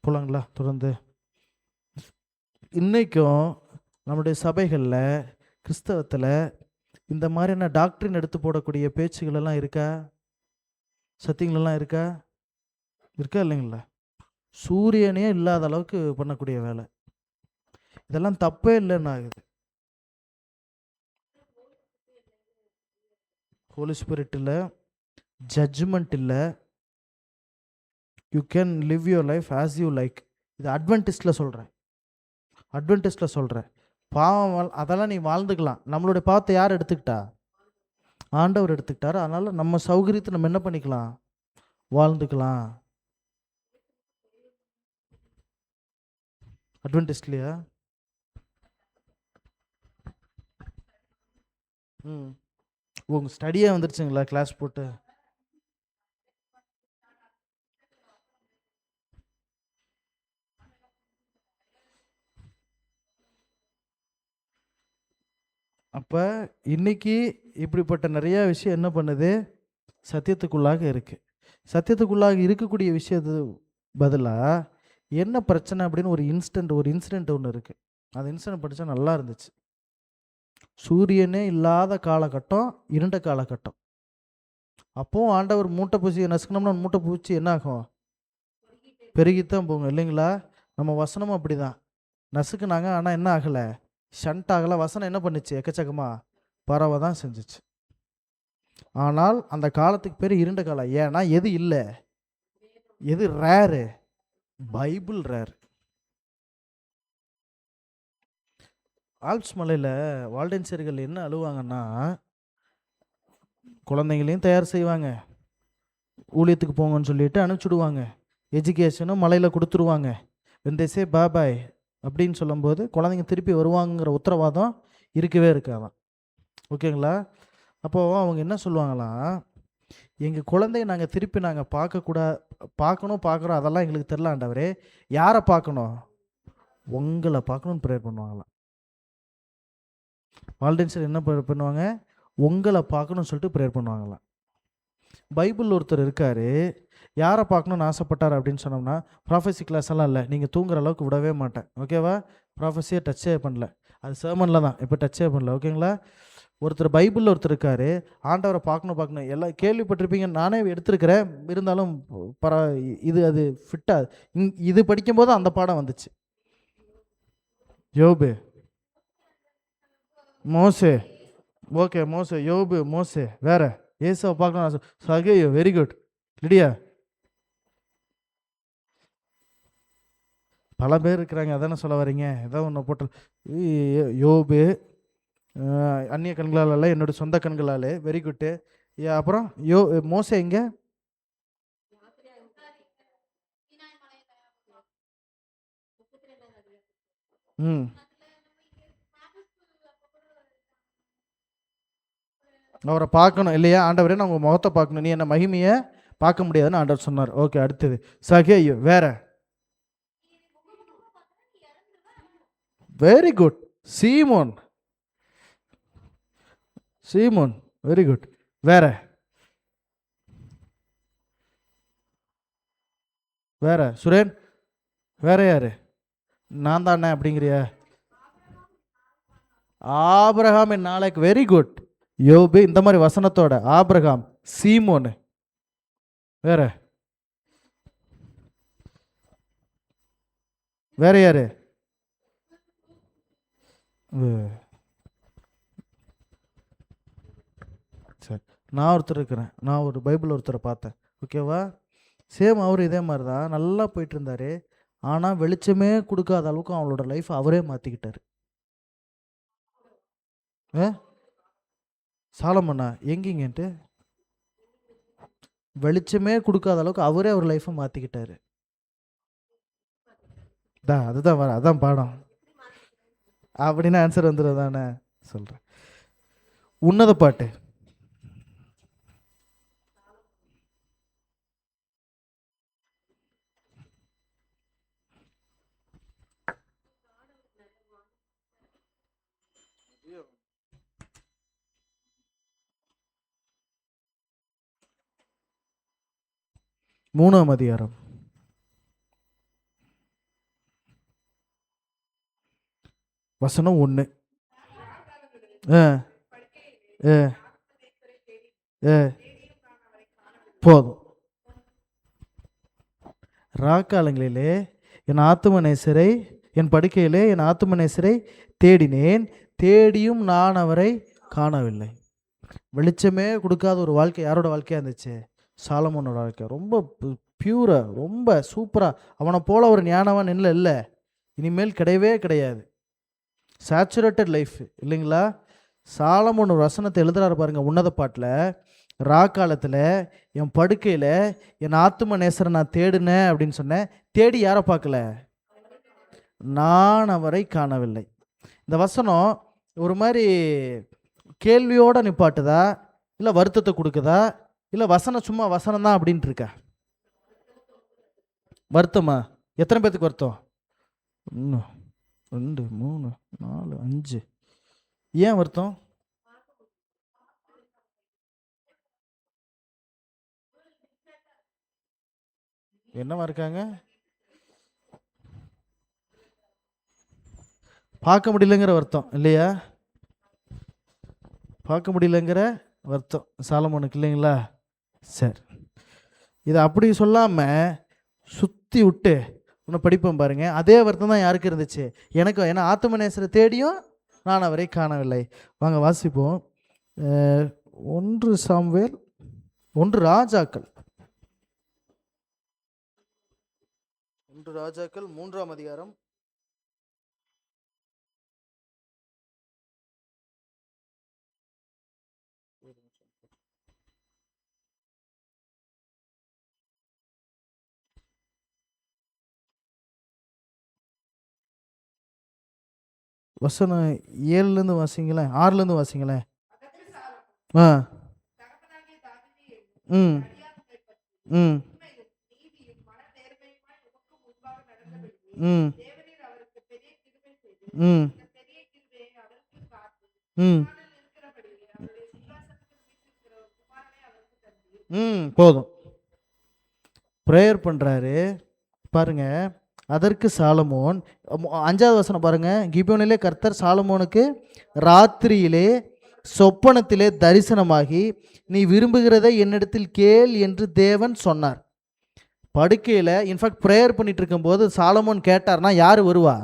போலாங்களா? தொடர்ந்து இன்றைக்கும் நம்முடைய சபைகளில் கிறிஸ்தவத்தில் இந்த மாதிரியான டாக்டரின் எடுத்து போடக்கூடிய பேச்சுகள் எல்லாம் இருக்கா? சத்தியங்களெல்லாம் இருக்கா? இல்லைங்களா? சூரியனே இல்லாத அளவுக்கு பண்ணக்கூடிய வேலை. இதெல்லாம் தப்பே இல்லைன்னு ஆகுது. ஹோலி ஸ்பிரிட் இல்லை, ஜட்ஜ்மெண்ட் இல்லை, you can live your life as you like. இது அட்வென்டிஸ்டில் சொல்கிறேன். பாவம் அதெல்லாம் நீ வாழ்ந்துக்கலாம். நம்மளுடைய பாவத்தை யார் எடுத்துக்கிட்டா? ஆண்டவர் எடுத்துக்கிட்டாரு. அதனால் நம்ம சௌகரியத்தை நம்ம என்ன பண்ணிக்கலாம், வாழ்ந்துக்கலாம். அட்வென்டிஸ்ட்லையா? உங்கள் ஸ்டடியே வந்துருச்சுங்களா கிளாஸ் போட்டு? அப்போ இன்னைக்கு இப்படிப்பட்ட நிறையா விஷயம் என்ன பண்ணுது, சத்தியத்துக்குள்ளாக இருக்குது. சத்தியத்துக்குள்ளாக இருக்கக்கூடிய விஷயத்து பதிலாக என்ன பிரச்சனை அப்படின்னு ஒரு இன்சிடெண்ட் ஒன்று இருக்குது. அந்த இன்சிடென்ட் படித்தா நல்லா இருந்துச்சு. சூரியனே இல்லாத காலகட்டம், இருண்ட காலகட்டம். அப்போவும் ஆண்டவர் மூட்டை பூச்சியை நசுக்கணும்னா மூட்டை பூச்சி என்ன ஆகும், பெருகித்தான் போகும் இல்லைங்களா? நம்ம வசனமும் அப்படி தான் நசுக்குனாங்க. ஆனால் என்ன ஆகலை, ஷண்ட் ஆகலை. வசனம் என்ன பண்ணுச்சு, எக்கச்சக்கமாக பறவை தான் செஞ்சிச்சு. ஆனால் அந்த காலத்துக்கு பேர் இருண்ட காலம். ஏன்னா எது இல்லை, எது ரேரு, பைபிள் ரேர். ஆல்ப்ஸ் மலையில் வால்டென்சியர்கள் என்ன அழுவாங்கன்னா, குழந்தைங்களையும் தயார் செய்வாங்க, ஊழியத்துக்கு போங்கன்னு சொல்லிட்டு அனுப்பிச்சுடுவாங்க, எஜுகேஷனும் மலையில் கொடுத்துருவாங்க. வெந்தேசே பாபாய் அப்படின்னு சொல்லும்போது குழந்தைங்க திருப்பி வருவாங்கிற உத்தரவாதம் இருக்கவே இருக்காதான். ஓகேங்களா? அப்போது அவங்க என்ன சொல்லுவாங்களாம், எங்கள் குழந்தைய நாங்கள் திருப்பி நாங்கள் பார்க்குறோம் அதெல்லாம் எங்களுக்கு தெரில ஆண்டவரே. யாரை பார்க்கணும், உங்களை பார்க்கணுன்னு ப்ரேயர் பண்ணுவாங்களாம். வால்டென்சியர் என்ன ப்ரேயர் பண்ணுவாங்க, உங்களை பார்க்கணும்னு சொல்லிட்டு ப்ரேயர் பண்ணுவாங்களாம். பைபிள் ஒருத்தர் இருக்காரு, யாரை பார்க்கணும்னு ஆசைப்பட்டார் அப்படின்னு சொன்னோம்னா, ப்ராஃபஸி கிளாஸ் எல்லாம் இல்லை, நீங்கள் தூங்குற அளவுக்கு விடவே மாட்டேன், ஓகேவா? ப்ராஃபஸியை டச்சே பண்ணல, அது சர்மனில் தான், இப்போ டச்சே பண்ணல, ஓகேங்களா? ஒருத்தர் பைபிளில் ஒருத்தர் இருக்காரு, ஆண்டவரை பார்க்கணும் எல்லாம் கேள்விப்பட்டிருப்பீங்க, நானே எடுத்திருக்கிறேன், இருந்தாலும் இது அது ஃபிட்டாக இது படிக்கும்போது அந்த பாடம் வந்துச்சு. யோபு, மோசே, ஓகே மோசே, யோபு, மோசே, வேற ஏசாவை பார்க்கணும், சகேயு, வெரி குட். லிடியா, பல பேர் இருக்கிறாங்க, அதானே சொல்ல வரீங்க? ஏதோ ஒன்று போட்டு யோபு, அந்நிய கண்களால் அல்ல, என்னோட சொந்த கண்களாலே, வெரி குட்டு. அப்புறம் மோசே எங்க? அவரை பார்க்கணும் இல்லையா? ஆண்டவரே நான் உங்கள் முகத்தை பார்க்கணும், நீ என்ன மகிமையை பார்க்க முடியாதுன்னு ஆண்டவர் சொன்னார். ஓகே, அடுத்தது சகேயு, வேற? Very good. சீமோன், சீமோன், வெரி குட். வேற? வேற சுரேன், வேற யாரு? நான் தானே அப்படிங்கிறியா? ஆபிரகாம் என் நாளைக்கு, வெரி குட். யோபு இந்த மாதிரி வசனத்தோட, ஆபிரகாம், சீமோன், வேற? வேற யாரு? சரி, நான் ஒருத்தர் இருக்கிறேன், நான் ஒரு பைபிள் ஒருத்தரை பார்த்தேன், ஓகேவா? சேம் அவர் இதே மாதிரி தான் நல்லா போயிட்டு இருந்தாரு, ஆனால் வெளிச்சமே கொடுக்காத அளவுக்கு அவங்களோட லைஃப் அவரே மாற்றிக்கிட்டாரு. சாலமண்ணா எங்கிங்கன்ட்டு வெளிச்சமே கொடுக்காத அளவுக்கு அவரே அவர் லைஃப்பை மாற்றிக்கிட்டாரு. அதுதான் வர, அதான் பாடம் அப்படின்னு ஆன்சர் வந்துடும் தானே சொல்கிறேன். உன்னத பாட்டு, மூணாம் அதிகாரம், வசனம் 1. போதும். ராக்காலங்களிலே என் ஆத்துமநேசரை, என் படுக்கையிலே என் ஆத்துமநேசரை தேடினேன், தேடியும் நான் அவரை காணவில்லை. வெளிச்சமே கொடுக்காத ஒரு வாழ்க்கை யாரோட வாழ்க்கையாக இருந்துச்சு? சாலமோனோட வாழ்க்கை. ரொம்ப பியூரா, ரொம்ப சூப்பரா, அவனை போல ஒரு ஞானவன் இல்லை, இனிமேல் கிடையவே கிடையாது. சேச்சுரேட்டட் லைஃப் இல்லைங்களா? சாலமோன் ஒரு வசனத்தை எழுதுறாரு பாருங்க, உன்னத பாட்டில், ராக்காலத்தில் என் படுக்கையில் என் ஆத்தும நேசரை நான் தேடினேன் அப்படின்னு சொன்னேன். தேடி யாரை பார்க்கல? நான் அவரை காணவில்லை. இந்த வசனம் ஒரு மாதிரி கேள்வியோட நிப்பாட்டுதா, இல்லை வருத்தத்தை கொடுக்குதா, இல்லை வசனம் சும்மா வசனம் தான் அப்படின்ட்டு இருக்கா? வருத்தமா? எத்தனை பேர்த்துக்கு வருத்தம்? 1 2 3 4 5. ஏன் வருத்தம்? என்னவா இருக்காங்க? பார்க்க முடியலங்கிற வருத்தம் இல்லையா? பார்க்க முடியலங்கிற வருத்தம் சாலமோனுக்கு இல்லைங்களா? சரி, இதை அப்படி சொல்லாமல் சுற்றி விட்டு உன்னை படிப்போம் பாருங்க. அதே வருத்தம் தான் யாருக்கு இருந்துச்சு? எனக்கு. ஏன்னா ஆத்துமநேசரை தேடியும் நான் அவரை காணவில்லை. வாங்க வாசிப்போம். 1 சாமுவேல், 1 ராஜாக்கள், 1 ராஜாக்கள் 3ஆம் அதிகாரம். வசனம் 7லேருந்து வாசிங்களேன், 6லேருந்து வாசிங்களேன். ம் ம் ம் ம் ம் போதும். ப்ரேயர் பண்ணுறாரு பாருங்க. அதற்கு சாலமோன், 5வது வசனம் பாருங்க. கிபியோனிலே கர்த்தர் சாலமோனுக்கு ராத்திரியிலே சொப்பனத்திலே தரிசனமாகி, நீ விரும்புகிறதை என்னிடத்தில் கேள் என்று தேவன் சொன்னார். படுக்கையில் இன்ஃபேக்ட் ப்ரேயர் பண்ணிட்டு இருக்கும்போது சாலமோன் கேட்டார்னா யார் வருவா?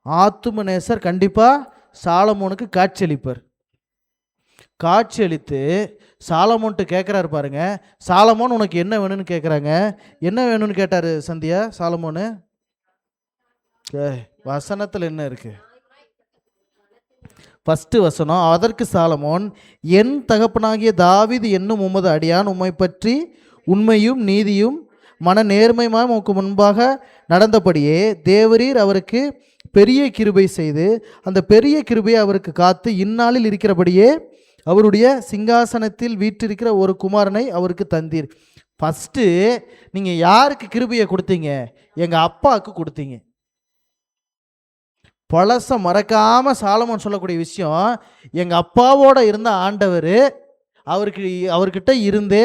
ஆத்துமநேசர் கண்டிப்பாக சாலமோனுக்கு காட்சியளிப்பார். காட்சியளித்து சாலமோன்ட்டு கேட்குறாரு பாருங்க. சாலமோன் உனக்கு என்ன வேணும்னு கேட்குறாங்க. என்ன வேணும்னு கேட்டார் சந்தியா சாலமோனு? வசனத்தில் என்ன இருக்கு? ஃபஸ்ட்டு வசனம், அதற்கு சாலமோன், என் தகப்பனாகிய தாவீது என்னும் உமது அடியான் உம்மை பற்றி உண்மையும் நீதியும் மன நேர்மையுமாய் உமக்கு முன்பாக நடந்தபடியே தேவரீர் அவருக்கு பெரிய கிருபை செய்து அந்த பெரிய கிருபையை அவருக்கு காத்து இந்நாளில் இருக்கிறபடியே அவருடைய சிங்காசனத்தில் வீற்றிருக்கிற ஒரு குமாரனை அவருக்கு தந்தீர். ஃபஸ்ட்டு நீங்கள் யாருக்கு கிருபையை கொடுத்தீங்க? எங்கள் அப்பாவுக்கு கொடுத்தீங்க. பழச மறக்காமல் சாலமோன் சொல்லக்கூடிய விஷயம், எங்கள் அப்பாவோட இருந்த ஆண்டவர் அவர்கிட்ட இருந்து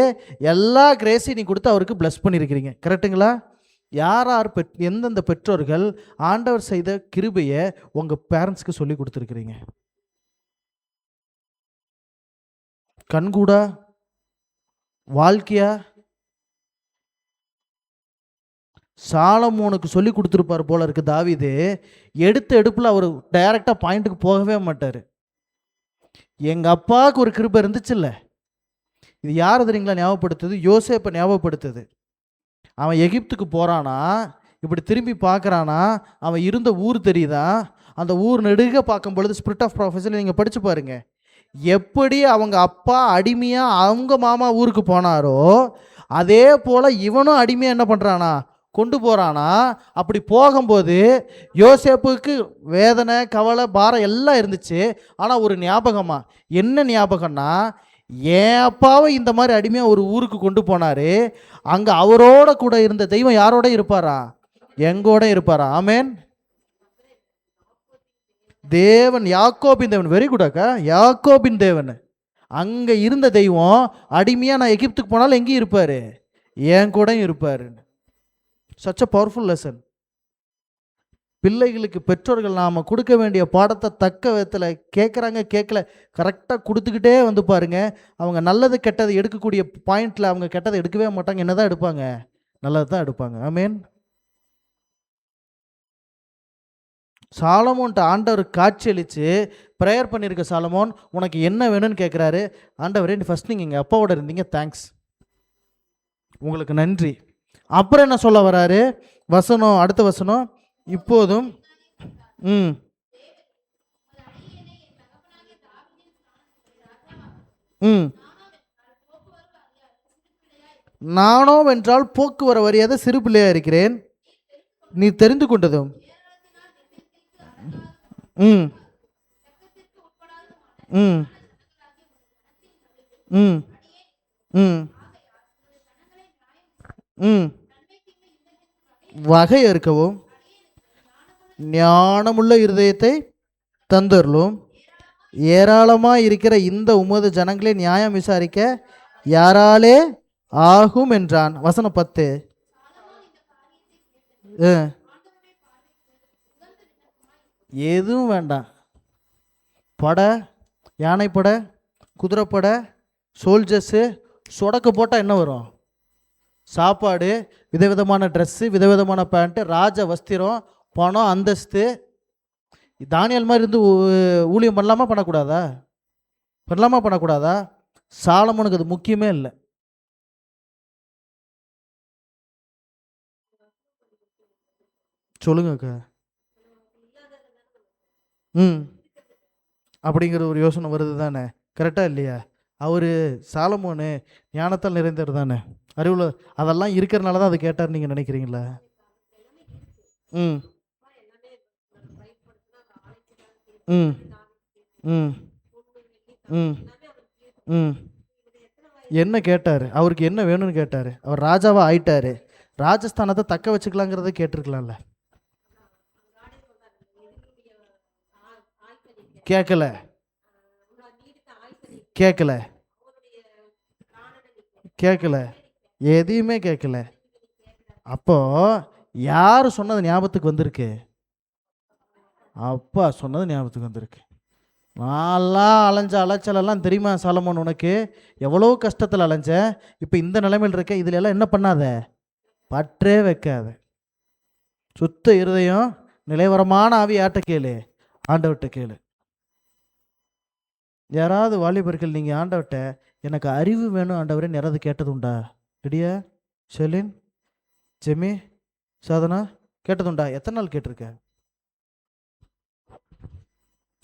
எல்லா கிரேஸையும் நீ கொடுத்து அவருக்கு பிளஸ் பண்ணியிருக்கிறீங்க. கரெக்டுங்களா? யார் யார் எந்தெந்த பெற்றோர்கள் ஆண்டவர் செய்த கிருபையை உங்கள் பேரண்ட்ஸ்க்கு சொல்லி கொடுத்துருக்கிறீங்க? கண்கூடா வாழ்க்கையா? சாலமோனுக்கு சொல்லி கொடுத்துருப்பார் போல இருக்கு. தாவீது எடுத்த எடுப்பில் அவர் டைரக்டாக பாயிண்ட்டுக்கு போகவே மாட்டார். எங்கள் அப்பாவுக்கு ஒரு கிருபை இருந்துச்சுல்ல. இது யார் தெரியுங்களா ஞாபகப்படுத்துது? யோசேப்பை ஞாபகப்படுத்துது. அவன் எகிப்துக்கு போகிறானா, இப்படி திரும்பி பார்க்குறானா, அவன் இருந்த ஊர் தெரியுதா? அந்த ஊர் நெடுக பார்க்கும் பொழுது ஸ்பிரிட் ஆஃப் ப்ராஃபஸில் நீங்கள் படித்து பாருங்கள். எப்படி அவங்க அப்பா அடிமையாக அவங்க மாமா ஊருக்கு போனாரோ அதே போல் இவனும் அடிமையாக என்ன பண்ணுறானா, கொண்டு போகிறானா. அப்படி போகும்போது யோசேப்புக்கு வேதனை, கவலை, பாரம் எல்லாம் இருந்துச்சு. ஆனால் ஒரு ஞாபகமா, என்ன ஞாபகம்னா, என் அப்பாவை இந்த மாதிரி அடிமையாக ஒரு ஊருக்கு கொண்டு போனார். அங்கே அவரோட கூட இருந்த தெய்வம் யாரோட இருப்பாரா? எங்கூட இருப்பாரா? ஆமேன். தேவன் யாக்கோபின் தேவன். வெரி குட் அக்கா. யாக்கோபின் தேவன். அங்கே இருந்த தெய்வம் அடிமையாக நான் எகிப்துக்கு போனாலும் எங்கேயும் இருப்பார், என் கூட இருப்பார். Such a powerful lesson. பிள்ளைகளுக்கு பெற்றோர்கள் நாம் கொடுக்க வேண்டிய பாடத்தை தக்க விதத்தில் கேட்குறாங்க, கேட்கல, கரெக்டாக கொடுத்துக்கிட்டே வந்து பாருங்க. அவங்க நல்லது கெட்டதை எடுக்கக்கூடிய பாயிண்டில் அவங்க கெட்டதை எடுக்கவே மாட்டாங்க. என்ன தான் எடுப்பாங்க? நல்லது தான் எடுப்பாங்க. ஆமேன். சாலமோன்ட்ட ஆண்டவர் காட்சி அளித்து ப்ரேயர் பண்ணியிருக்க சாலமோன் உனக்கு என்ன வேணும்னு கேட்குறாரு. ஆண்டவரே, ஃபஸ்ட் நீங்கள் எங்கள் அப்பாவோட இருந்தீங்க, தேங்க்ஸ், உங்களுக்கு நன்றி. அப்புறம் என்ன சொல்ல வராரு? வசனம், அடுத்த வசனம், இப்போதும் நானோ வென்றால் போக்குவர வரியாத சிறு பிள்ளையா இருக்கிறேன், நீ தெரிந்து கொண்டதும் வகை இருக்கவும் ஞானமுள்ள இருதயத்தை தந்தருளும், ஏராளமாக இருக்கிற இந்த உமது ஜனங்களை நியாயம் விசாரிக்க யாராலே ஆகும் என்றான். வசனம் 10. எதுவும் வேண்டாம். படை, யானைப்படை, குதிரைப்படை, சோல்ஜர்ஸு, சொடக்கு போட்டால் என்ன வரும்? சாப்பாடு, விதவிதமான ட்ரெஸ்ஸு, விதவிதமான பேண்ட்டு, ராஜ வஸ்திரம், பணம், அந்தஸ்து. தானியல் மாதிரி இருந்து ஊழியம் பண்ணலாமா பண்ணக்கூடாதா? பண்ணலாமா பண்ணக்கூடாதா? சாலமோனுக்கு அது முக்கியமே இல்லை. சொல்லுங்கக்கா. அப்படிங்கிற ஒரு யோசனை வருது தானே? கரெக்டாக இல்லையா? அவர் சாலமோனு ஞானத்தால் நிறைந்தவர் தானே, அறிவுள்ள, அதெல்லாம் இருக்கிறனால தான் அதை கேட்டார் நீங்கள் நினைக்கிறீங்களா? ம் ம் ம் ம் ம் என்ன கேட்டார்? அவருக்கு என்ன வேணும்னு கேட்டார். அவர் ராஜாவாக ஆயிட்டார். ராஜஸ்தானத்தை தக்க வச்சுக்கலாங்கிறத கேட்டிருக்கலாம்ல. கேட்கல கேட்கல. கேட்கல, எதையுமே கேட்கல. அப்போ யார் சொன்னது ஞாபகத்துக்கு வந்திருக்கு? அப்பா சொன்னது ஞாபகத்துக்கு வந்திருக்கு. நான்லாம் அலைஞ்ச அலைச்சலெல்லாம் தெரியுமா சாலமோன் உனக்கு? எவ்வளோ கஷ்டத்தில் அலைஞ்ச. இப்போ இந்த நிலைமையில் இருக்க. இதுல எல்லாம் என்ன பண்ணாத, பற்றே வைக்காத. சுத்த இருதயம் நிலைவரமான ஆவி யார்கிட்ட கேளு? ஆண்டவர்கிட்ட கேளு. யாராவது வாலிபர்கள் நீங்கள் ஆண்டவர்கிட்ட எனக்கு அறிவு வேணும் ஆண்டவரேன்னு யாராவது கேட்டது உண்டா? ரெடியா? ஷெலின், ஜெமி, சாதனா, கேட்டதுண்டா? எத்தனை நாள் கேட்டிருக்க?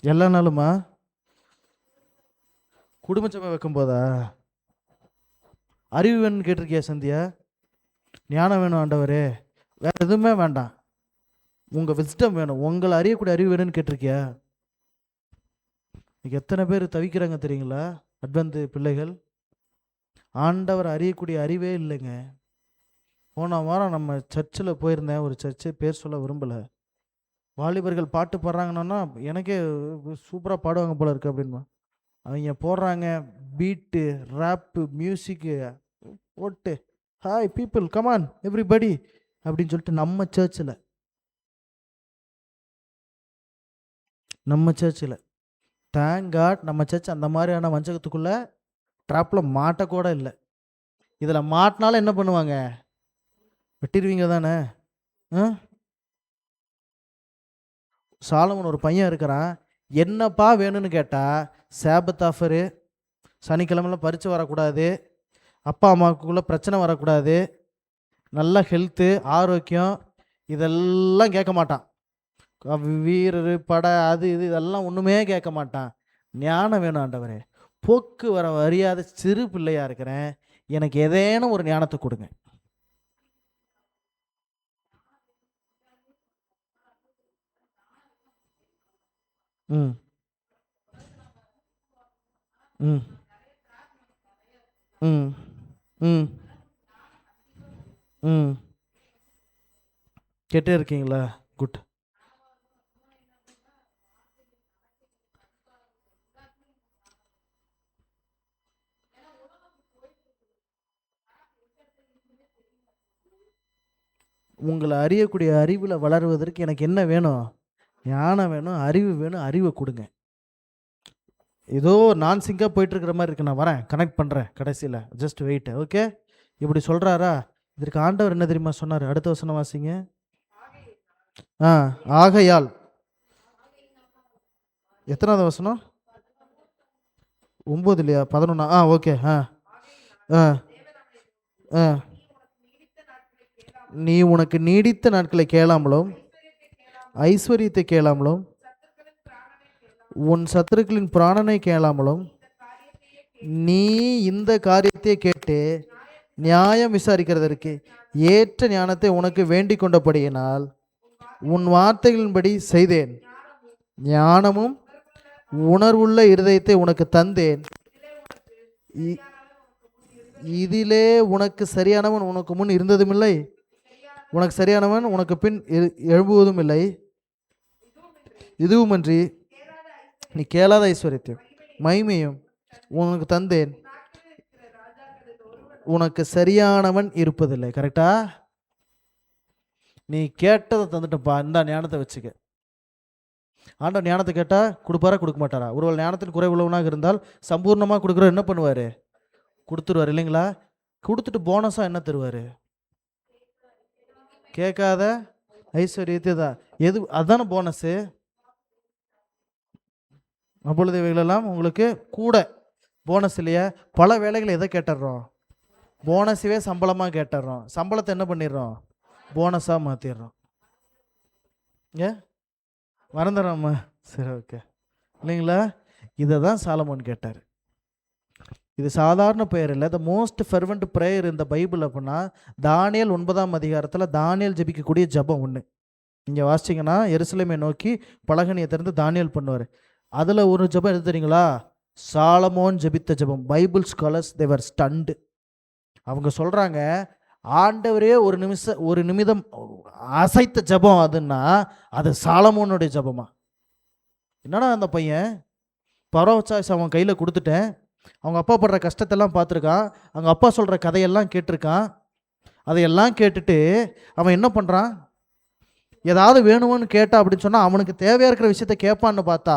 எல்லா நாளுமா? குடும்ப சபை வைக்கும் போதா? அறிவு வேணும்னு கேட்டிருக்கியா சந்தியா? ஞானம் வேணும் ஆண்டவரே, வேற எதுவுமே வேண்டாம், உங்கள் விஸ்டம் வேணும், உங்களை அறியக்கூடிய அறிவு வேணும்னு கேட்டிருக்கியா? எத்தனை பேர் தவிக்கிறாங்க தெரியுங்களா? அட்வென்ட் பிள்ளைகள் ஆண்டவர் அறியக்கூடிய அறிவே இல்லைங்க. போன வாரம் நம்ம சர்ச்சில் போயிருந்தேன். ஒரு சர்ச்சு பேர் சொல்ல விரும்பலை. வாலிபர்கள் பாட்டு பாடுறாங்கன்னா எனக்கே சூப்பராக பாடுவாங்க போல இருக்கு அப்படின்னு. அவங்க போடுறாங்க பீட்டு, ரேப்பு, மியூசிக்கு போட்டு ஹாய் பீப்புள் கமான் எவ்ரிபடி அப்படின்னு சொல்லிட்டு நம்ம சர்ச்சில் தேங்க் காட் நம்ம சர்ச் அந்த மாதிரியான வஞ்சகத்துக்குள்ளே ட்ராப்பில் மாட்டக்கூட இல்லை. இதில் மாட்டினாலும் என்ன பண்ணுவாங்க? வெட்டிடுவீங்க தானே. சாலமோன் ஒரு பையன் இருக்கிறான். என்னப்பா வேணும்னு கேட்டால் சேபத் ஆஃபரு, சனிக்கிழமெல்லாம் பரிச்சு வரக்கூடாது, அப்பா அம்மாவுக்குள்ளே பிரச்சனை வரக்கூடாது, நல்ல ஹெல்த்து, ஆரோக்கியம், இதெல்லாம் கேட்க மாட்டான். வீரர் படை அது இது இதெல்லாம் ஒன்றுமே கேட்க மாட்டான். ஞானம் வேணும் ஆண்டவரே, போக்கு வர அறியாத சிறு பிள்ளையாக இருக்கிறேன், எனக்கு ஏதேனும் ஒரு ஞானத்தை கொடுங்க. ம் ம் ம் ம் ம் கேட்டே இருக்கீங்களா? குட். உங்களை அறியக்கூடிய அறிவில் வளருவதற்கு எனக்கு என்ன வேணும்? ஞானம் வேணும், அறிவு வேணும். அறிவை கொடுங்க. ஏதோ நான் சிங்காக போயிட்டுருக்கிற மாதிரி இருக்கு. நான் வரேன், கனெக்ட் பண்ணுறேன் கடைசியில், ஜஸ்ட் வெயிட். ஓகே, இப்படி சொல்கிறாரா? இதற்கு ஆண்டவர் என்ன தெரியுமா சொன்னார்? அடுத்த வசனம் வாசிங்க. ஆகையால் எத்தனாவது வசனம்? 9 இல்லையா? 11. ஓகே. நீ உனக்கு நீடித்த நாட்களை கேளாமலும் ஐஸ்வர்யத்தை கேளாமலும் உன் சத்துருக்களின் பிராணனை கேளாமலும் நீ இந்த காரியத்தை கேட்டு நியாயம் விசாரிக்கிறதற்கு ஏற்ற ஞானத்தை உனக்கு வேண்டிக் கொண்டபடியினால் உன் வார்த்தைகளின்படி செய்தேன். ஞானமும் உணர்வுள்ள இருதயத்தை உனக்கு தந்தேன். இதிலே உனக்கு சரியானவன் உனக்கு முன் இருந்ததும் இல்லை, உனக்கு சரியானவன் உனக்கு பின் எழும்புவதும் இல்லை. இதுவுமன்றி நீ கேளாத ஐஸ்வர்யத்தையும் மகிமையும் உனக்கு தந்தேன், உனக்கு சரியானவன் இருப்பதில்லை. கரெக்டா? நீ கேட்டதை தந்துட்டப்பா, இந்த ஞானத்தை வச்சுக்க. ஆண்டவர் ஞானத்தை கேட்டால் கொடுப்பாரா கொடுக்க மாட்டாரா? ஒருவேளை ஞானத்தில் குறைவுள்ளவனாக இருந்தால் சம்பூர்ணமாக கொடுக்குற என்ன பண்ணுவார்? கொடுத்துருவார் இல்லைங்களா? கொடுத்துட்டு போனஸாக என்ன தருவார்? கேட்காத ஐஸ்வர்யத்தை தான். எது அதுதானே போனஸு. அப்பொழுது இவைகளெல்லாம் உங்களுக்கு கூட போனஸ் இல்லையா? பல வேலைகளை எதை கேட்டுடுறோம்? போனஸவே சம்பளமாக கேட்டுடுறோம். சம்பளத்தை என்ன பண்ணிடுறோம்? போனஸாக மாற்றிடுறோம். மறந்துடுறோம்மா. சரி, ஓகே இல்லைங்களா? இதை தான் சாலமோன் கேட்டார். இது சாதாரண ப்ரேயர் இல்லை. த மோஸ்ட் ஃபெர்வெண்ட் ப்ரேயர் இந்த பைபிள் அப்படின்னா தானியேல் 9ஆம் அதிகாரத்தில் தானியேல் ஜெபிக்கக்கூடிய ஜபம் ஒன்று. நீங்கள் வாசிச்சிங்கன்னா எருசலேமை நோக்கி பலகனியை திறந்து தானியேல் பண்ணுவார். அதில் ஒரு ஜபம் எது தெரியுங்களா? சாலமோன் ஜெபித்த ஜபம். பைபிள் ஸ்காலர்ஸ் தேவர் ஸ்டண்டு. அவங்க சொல்கிறாங்க, ஆண்டவரே ஒரு நிமிடம் அசைத்த ஜபம் அதுன்னா அது சாலமோனுடைய ஜபமா? என்னடா அந்த பையன் பரவ சாய்ஸ் அவன் கையில் கொடுத்துட்டேன், அவங்க அப்பா படுற கஷ்டத்தெல்லாம் பார்த்துருக்கான். அவங்க அப்பா சொல்கிற கதையெல்லாம் கேட்டிருக்கான். அதையெல்லாம் கேட்டுட்டு அவன் என்ன பண்ணுறான், ஏதாவது வேணும்னு கேட்டா அப்படின்னு சொன்னால் அவனுக்கு தேவையாக இருக்கிற விஷயத்த கேட்பான்னு பார்த்தா,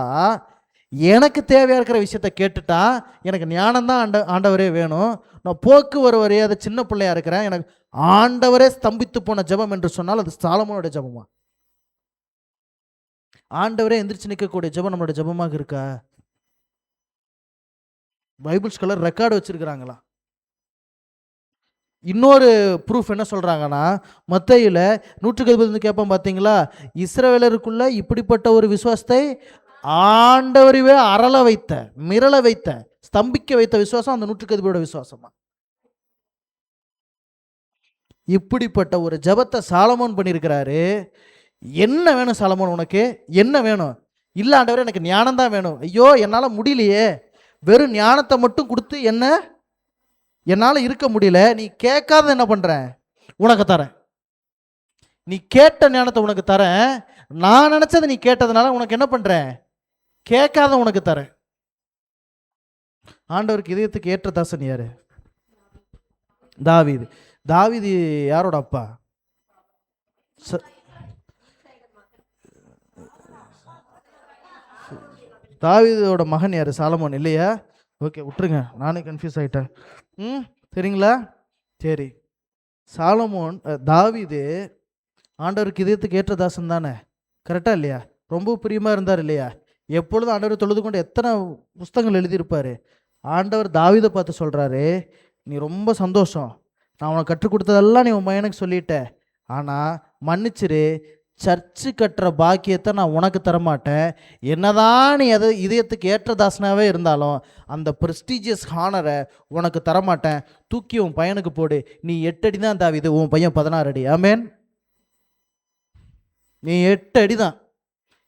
எனக்கு தேவையாக இருக்கிற விஷயத்த கேட்டுட்டா, எனக்கு ஞானம்தான் ஆண்டவரே வேணும், நான் போக்கு வருவரே அது சின்ன பிள்ளையா இருக்கிறேன், எனக்கு ஆண்டவரே ஸ்தம்பித்து போன ஜெபம் என்று சொன்னால் அது சாலமோனுடைய ஜெபமா? ஆண்டவரே எந்திரிச்சு நிற்கக்கூடிய ஜெபம் நம்மளுடைய ஜெபமாக இருக்கா? பைபிள் ஸ்காலர் ரெக்கார்டு வச்சிருக்கிறாங்களா? இன்னொரு ப்ரூஃப் என்ன சொல்கிறாங்கன்னா, மத்தேயுல 120 கேட்போம் பார்த்தீங்களா, இஸ்ரவேலருக்குள்ள இப்படிப்பட்ட ஒரு விசுவாசத்தை ஆண்டவரவே அரள வைத்த, மிரள வைத்த, ஸ்தம்பிக்க வைத்த விசுவாசம் அந்த 120 விசுவாசமா? இப்படிப்பட்ட ஒரு ஜெபத்தை சாலமோன் பண்ணியிருக்கிறாரு. என்ன வேணும் சாலமோன், உனக்கு என்ன வேணும்? இல்லை ஆண்டவரே எனக்கு ஞானம் தான் வேணும். ஐயோ என்னால் முடியலையே, வெறும் ஞானத்தை மட்டும் கொடுத்து என்ன என்னால் இருக்க முடியல, நீ கேட்காத என்ன பண்ணுறேன் உனக்கு தரேன், நீ கேட்ட ஞானத்தை உனக்கு தரேன், நான் நினச்சதை நீ கேட்டதுனால உனக்கு என்ன பண்ணுறேன், கேட்காத உனக்கு தரேன். ஆண்டவருக்கு இதயத்துக்கு ஏற்ற தாசன் யாரு? தாவீது. தாவீது யாரோட அப்பா? தாவீதோட மகன் யாரு? சாலமோன் இல்லையா? ஓகே விட்டுருங்க, நானே கன்ஃபியூஸ் ஆகிட்டேன். சரிங்களா? சரி, சாலமோன் தாவீது ஆண்டவருக்கு இதயத்துக்கு ஏற்ற தாசன் தானே, கரெக்டாக இல்லையா? ரொம்ப பிரியமாக இருந்தார் இல்லையா? எப்பொழுதும் ஆண்டவர் தொழுது கொண்டு எத்தனை புஸ்தகங்கள் எழுதியிருப்பார். ஆண்டவர் தாவீதை பார்த்து சொல்கிறாரு, நீ ரொம்ப சந்தோஷம், நான் உனக்கு கற்றுக் கொடுத்ததெல்லாம் நீ உன் பையனுக்கு சொல்லிட்ட, ஆனால் மன்னிச்சிரு, சர்ச்சு கட்டுற பாக்கியத்தை நான் உனக்கு தரமாட்டேன், என்னதான் நீ அது இதயத்துக்கு ஏற்ற தாசனாகவே இருந்தாலும் அந்த ப்ரெஸ்டீஜியஸ் ஹானரை உனக்கு தரமாட்டேன், தூக்கி உன் பையனுக்கு போடு, நீ 8 அடி தான் தாவீது, உன் பையன் 16 அடி. ஆமேன். நீ 8 அடி தான்,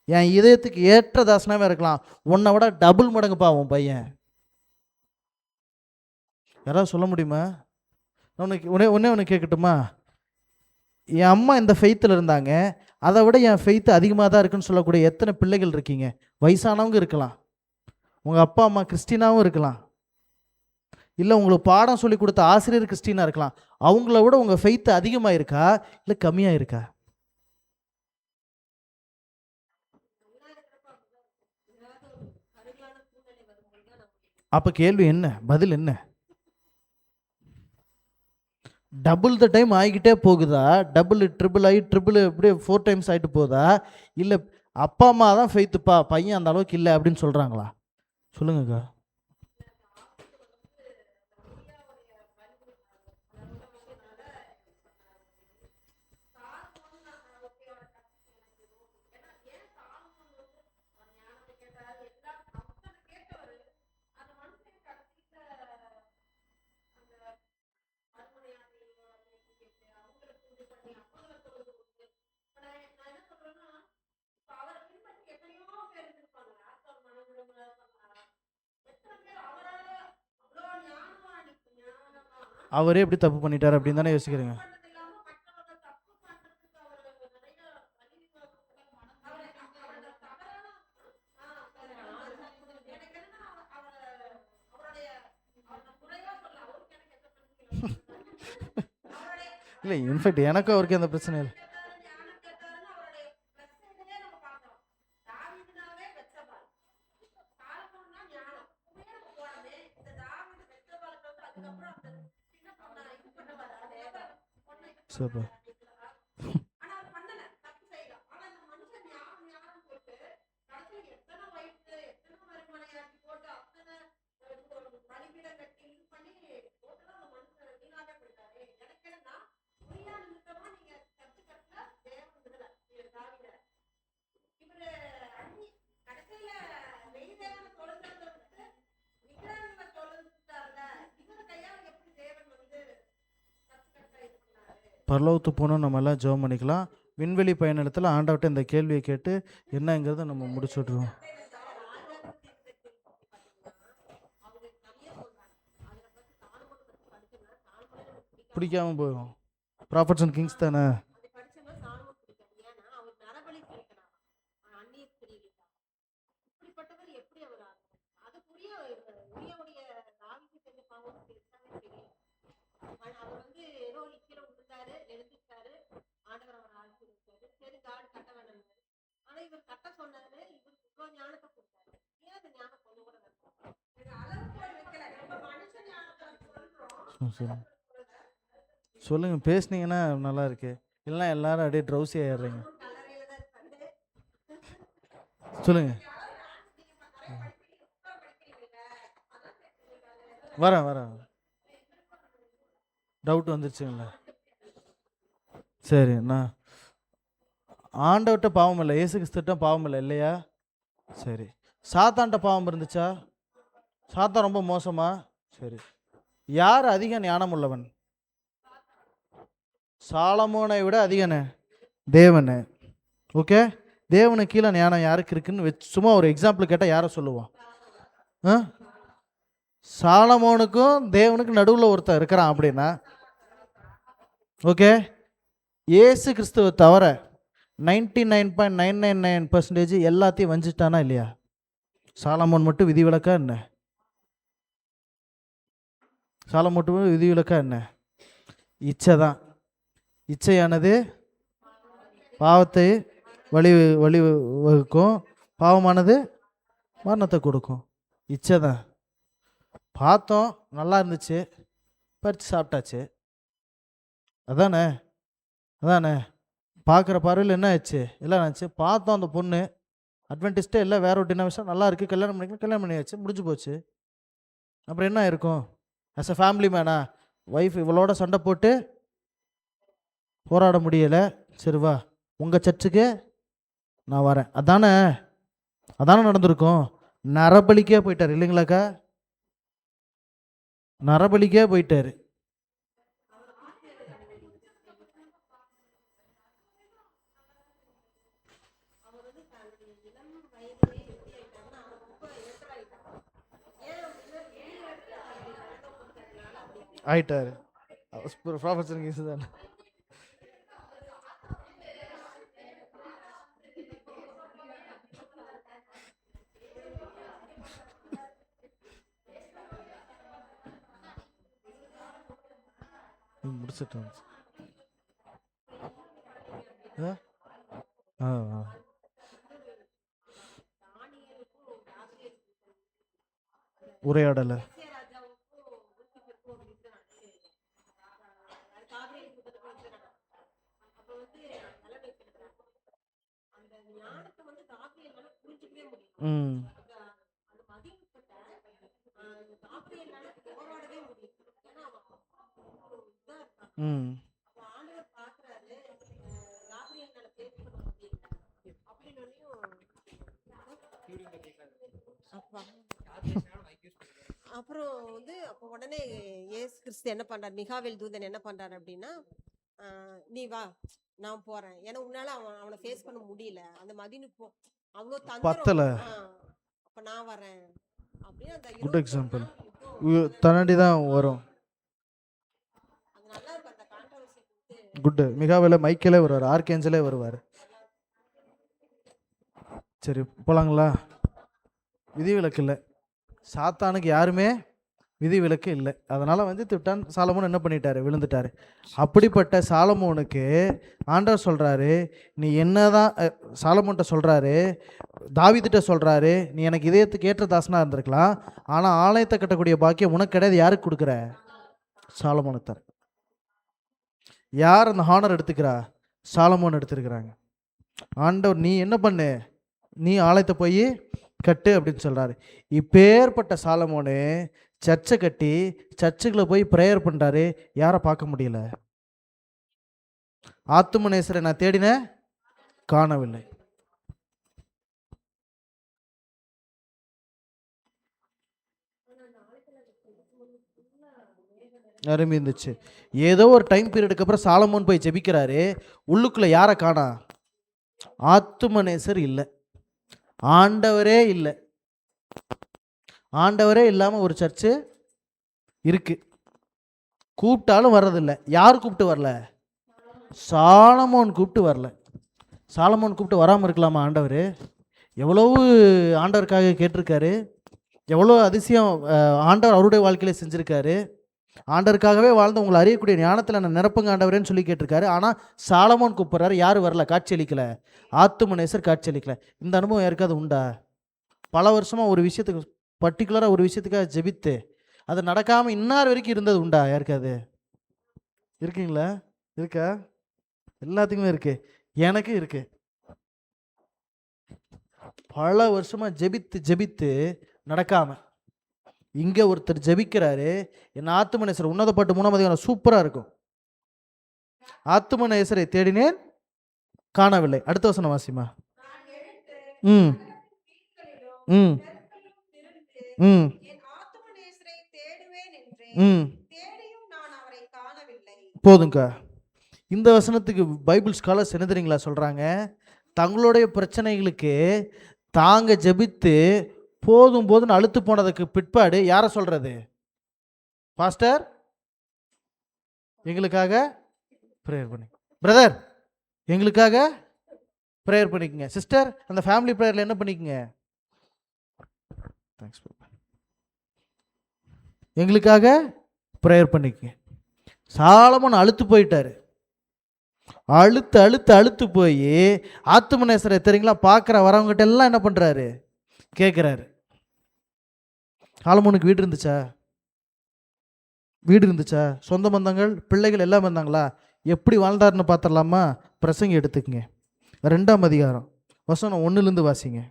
என் இதயத்துக்கு ஏற்ற தாசனாகவே இருக்கலாம், உன்னை விட டபுள் மடங்குப்பா உன் பையன். யாராவது சொல்ல முடியுமா? உனக்கு ஒன்று கேட்கட்டுமா? என் அம்மா இந்த ஃபெய்த்தில் இருந்தாங்க, அதை விட என் ஃபெய்த்து அதிகமாக தான் இருக்குன்னு சொல்லக்கூடிய எத்தனை பிள்ளைகள் இருக்கீங்க? வயசானவங்க இருக்கலாம், உங்கள் அப்பா அம்மா கிறிஸ்டினாவும் இருக்கலாம், இல்லை உங்களுக்கு பாடம் சொல்லி கொடுத்த ஆசிரியர் கிறிஸ்டினாக இருக்கலாம். அவங்கள விட உங்கள் ஃபெய்த்து அதிகமாக இருக்கா இல்லை கம்மியாக இருக்கா? அப்போ கேள்வி என்ன, பதில் என்ன? டபுள் த டைம் ஆகிக்கிட்டே போகுதா, டபுள் ட்ரிபிள் ஆகி ட்ரிபிள் அப்படியே 4 டைம்ஸ் ஆகிட்டு போகுதா, இல்லை அப்பா அம்மா தான் ஃபெய்த்துப்பா பையன் அந்த அளவுக்கு இல்லை அப்படின்னு சொல்கிறாங்களா? சொல்லுங்கக்கா. அவரே எப்படி தப்பு பண்ணிட்டார் அப்படின்னு தானே யோசிக்கிறீங்க? இல்லை, இன்ஃபேக்ட் எனக்கும் அவருக்கு அந்த பிரச்சனை இல்லை. சூப்பர். பரலோகத்து போனோம், நம்ம எல்லாம் ஜெபம் பண்ணிக்கலாம். விண்வெளி பயணத்தில் ஆண்டவர்கிட்ட இந்த கேள்வியை கேட்டு என்னங்கிறத நம்ம முடிச்சு விட்ருவோம். பிடிக்காம போயிடும். ப்ராஃபட்ஸ் அண்ட் கிங்ஸ் தானே. சொல்லுங்க சொல்லுங்க, பேசுனீங்கன்னா நல்லா இருக்கு. இல்லைன்னா எல்லாரும் அப்படியே ட்ரௌசி ஆயிடுறீங்க. சொல்லுங்க. வரேன். டவுட் வந்துருச்சுங்களா? சரி, நான் ஆண்டவர்கிட்ட பாவம் இல்லை, இயேசு கிறிஸ்துட்ட பாவம் இல்லை இல்லையா? சரி. சாத்தான்ட்ட பாவம் இருந்துச்சா? சாத்தான் ரொம்ப மோசமா? சரி. யார் அதிக ஞானம் உள்ளவன்? சாலமோனை விட அதிகனே தேவனு. ஓகே, தேவனுக்கு கீழே ஞானம் யாருக்கு இருக்குன்னு வச்சு சும்மா ஒரு எக்ஸாம்பிள் கேட்டால் யாரை சொல்லுவான்? சாலமோனுக்கும் தேவனுக்கு நடுவில் ஒருத்தர் இருக்கிறான் அப்படின்னா, ஓகே, இயேசு கிறிஸ்துவை தவிர 99.999% எல்லாத்தையும் வஞ்சிட்டானா இல்லையா? சாலமோன் மட்டும் விதிவிலக்கா என்ன? சாலமோன் மட்டும் விதிவிலக்கா என்ன? இச்சை தான். இச்சையானது பாவத்தை வழி வகுக்கும், பாவமானது மரணத்தை கொடுக்கும். இச்சை தான். பார்த்தோம், நல்லா இருந்துச்சு, பறித்து சாப்பிட்டாச்சு. அதானே பார்க்குற பார்வையில் என்ன ஆச்சு? எல்லாம் ஆச்சு. பார்த்தோம், அந்த பொண்ணு அட்வென்டிஸ்டே இல்லை, வேற ஒரு டினாமினேஷன், நல்லா இருக்குது, கல்யாணம் பண்ணியாச்சு, முடிஞ்சு போச்சு. அப்புறம் என்ன இருக்கும்? As a family Mena wife இவளோட சண்டை போட்டு போராட முடியலை, சரி வா உங்கள் சர்ச்சுக்கு நான் வரேன், அதானே நடந்திருக்கும். நரபலிக்கே போயிட்டார் இல்லைங்களாக்கா? நரபலிக்கே போயிட்டாரு. ஆயிட்டாரு. ப்ரொஃபஸர் கேஸ் தானே. முடிச்சிட்டு உரையாடலை அப்புறம் வந்து அப்போ உடனே இயேசு கிறிஸ்து என்ன பண்றாரு, மிகாவேல் தூதன் என்ன பண்றாரு அப்படின்னா, நீ வா நான் போறேன், ஏன்னா உன்னால அவனை ஃபேஸ் பண்ண முடியல, அந்த மதினு போ அவ்வளோ பத்தல, அப்ப நான் வரேன் அப்படின்னு. அந்த குட் எக்ஸாம்பிள் தன்னாடி தான் வரும். அது நல்லா இருக்கும் அந்த கான்ட்ரோவர்சி. குட். மிகாவேல மைக்கேலே வருவார், ஆர்கேஞ்சலே வருவார். சரி போலாங்களா? விதிவிலக்கு இல்லை, சாத்தானுக்கு யாருமே விதிவிலக்கு இல்லை. அதனால் வந்து திட்டான் சாலமோன் என்ன பண்ணிட்டாரு? விழுந்துட்டாரு. அப்படிப்பட்ட சாலமோனுக்கு ஆண்டவர் சொல்கிறாரு, நீ என்னதான் சாலமோன்கிட்ட சொல்கிறாரு, தாவீதுகிட்ட சொல்கிறாரு, நீ எனக்கு இதயத்துக்கு ஏற்ற தாசனாக இருந்திருக்கலாம், ஆனால் ஆலயத்தை கட்டக்கூடிய பாக்கியம் உனக்கு கிடையாது. யாருக்கு கொடுக்குற? சாலமோனுக்கு தர. யார் அந்த ஹானர் எடுத்துக்கிறா? சாலமோன் எடுத்துருக்கிறாங்க. ஆண்டவர் நீ என்ன பண்ணு, நீ ஆலயத்தை போய் கட்டு அப்படின்னு சொல்கிறாரு. இப்பேற்பட்ட சாலமோனு சர்ச்சை கட்டி சர்ச்சுக்குள்ள போய் ப்ரேயர் பண்ணுறாரு. யாரை பார்க்க முடியல? ஆத்துமநேசரை நான் தேடினேன், காணவில்லை. அருமை இருந்துச்சு. ஏதோ ஒரு டைம் பீரியடுக்கு அப்புறம் சாலமோன் போய் ஜெபிக்கிறாரு. உள்ளுக்குள்ள யாரை காணா? ஆத்துமநேசர் இல்லை, ஆண்டவரே இல்லை. ஆண்டவரே இல்லாமல் ஒரு சர்ச்சு இருக்கு, கூப்பிட்டாலும் வர்றதில்லை. யார் கூப்பிட்டு வரல? சாலமோன் கூப்பிட்டு வரல. சாலமோன் கூப்பிட்டு வராமல் இருக்கலாமா? ஆண்டவர் எவ்வளவு ஆண்டவருக்காக கேட்டிருக்காரு, எவ்வளோ அதிசயம் ஆண்டவர் அவருடைய வாழ்க்கையில செஞ்சுருக்காரு. ஆண்டவருக்காகவே வாழ்ந்து உங்களை அறியக்கூடிய ஞானத்தில் நான் நிரப்புங்க ஆண்டவரேன்னு சொல்லி கேட்டிருக்காரு. ஆனால் சாலமோன் கூப்பிட்றாரு, யார் வரல? காட்சியளிக்கல. ஆத்துமநேசர் காட்சியளிக்கல. இந்த அனுபவம் யாருக்காவது உண்டா? பல வருஷமாக ஒரு விஷயத்துக்கு, பர்டிகுலராக ஒரு விஷயத்துக்காக ஜெபித்து அது நடக்காமல் இன்னார் வரைக்கும் இருந்தது உண்டா? யாருக்காது இருக்கீங்களா? இருக்கா? எல்லாத்துக்குமே இருக்கு. எனக்கு இருக்கு. பல வருஷமா ஜெபித்து ஜெபித்து நடக்காம இங்க ஒருத்தர் ஜெபிக்கிறாரு. என் ஆத்துமனேசர் உன்னத பாட்டு 3ஆம் அதிகாரம் சூப்பரா இருக்கும். ஆத்துமனேசரை தேடினேன் காணவில்லை. அடுத்த வசனம் வாசிமா. ம் ம் ம் ம் போதுங்க. இந்த வசனத்துக்கு பைபிள் ஸ்காலர்ஸ் என்ன தெரியுங்களா சொல்றாங்க? தங்களுடைய பிரச்சனைகளுக்கு தாங்க ஜெபித்து போதும் போதுன்னு அழுத்து போனதுக்கு பிற்பாடு யாரை சொல்றது? பாஸ்டர் எங்களுக்காக ப்ரேயர் பண்ணி, பிரதர் எங்களுக்காக ப்ரேயர் பண்ணிக்கங்க, சிஸ்டர் அந்த ஃபேமிலி ப்ரேயரில் என்ன பண்ணிக்கங்க, தேங்க்ஸ் எங்களுக்காக ப்ரேயர் பண்ணிக்கங்க. சாலமோன் அழுத்து போயிட்டாரு. அழுத்து அழுத்து அழுத்து போய் ஆத்துமனேசரை தெரியுங்களா பார்க்குற வரவங்ககிட்ட எல்லாம் என்ன பண்ணுறாரு? கேட்குறாரு. சாலமோனுக்கு வீடு இருந்துச்சா? வீடு இருந்துச்சா? சொந்த பந்தங்கள் பிள்ளைகள் எல்லாம் வந்தாங்களா? எப்படி வாழ்ந்தாருன்னு பார்த்துடலாமா? பிரசங்கி எடுத்துக்கங்க, 2ஆம் அதிகாரம் வசனம் 1லேருந்து வாசிங்க.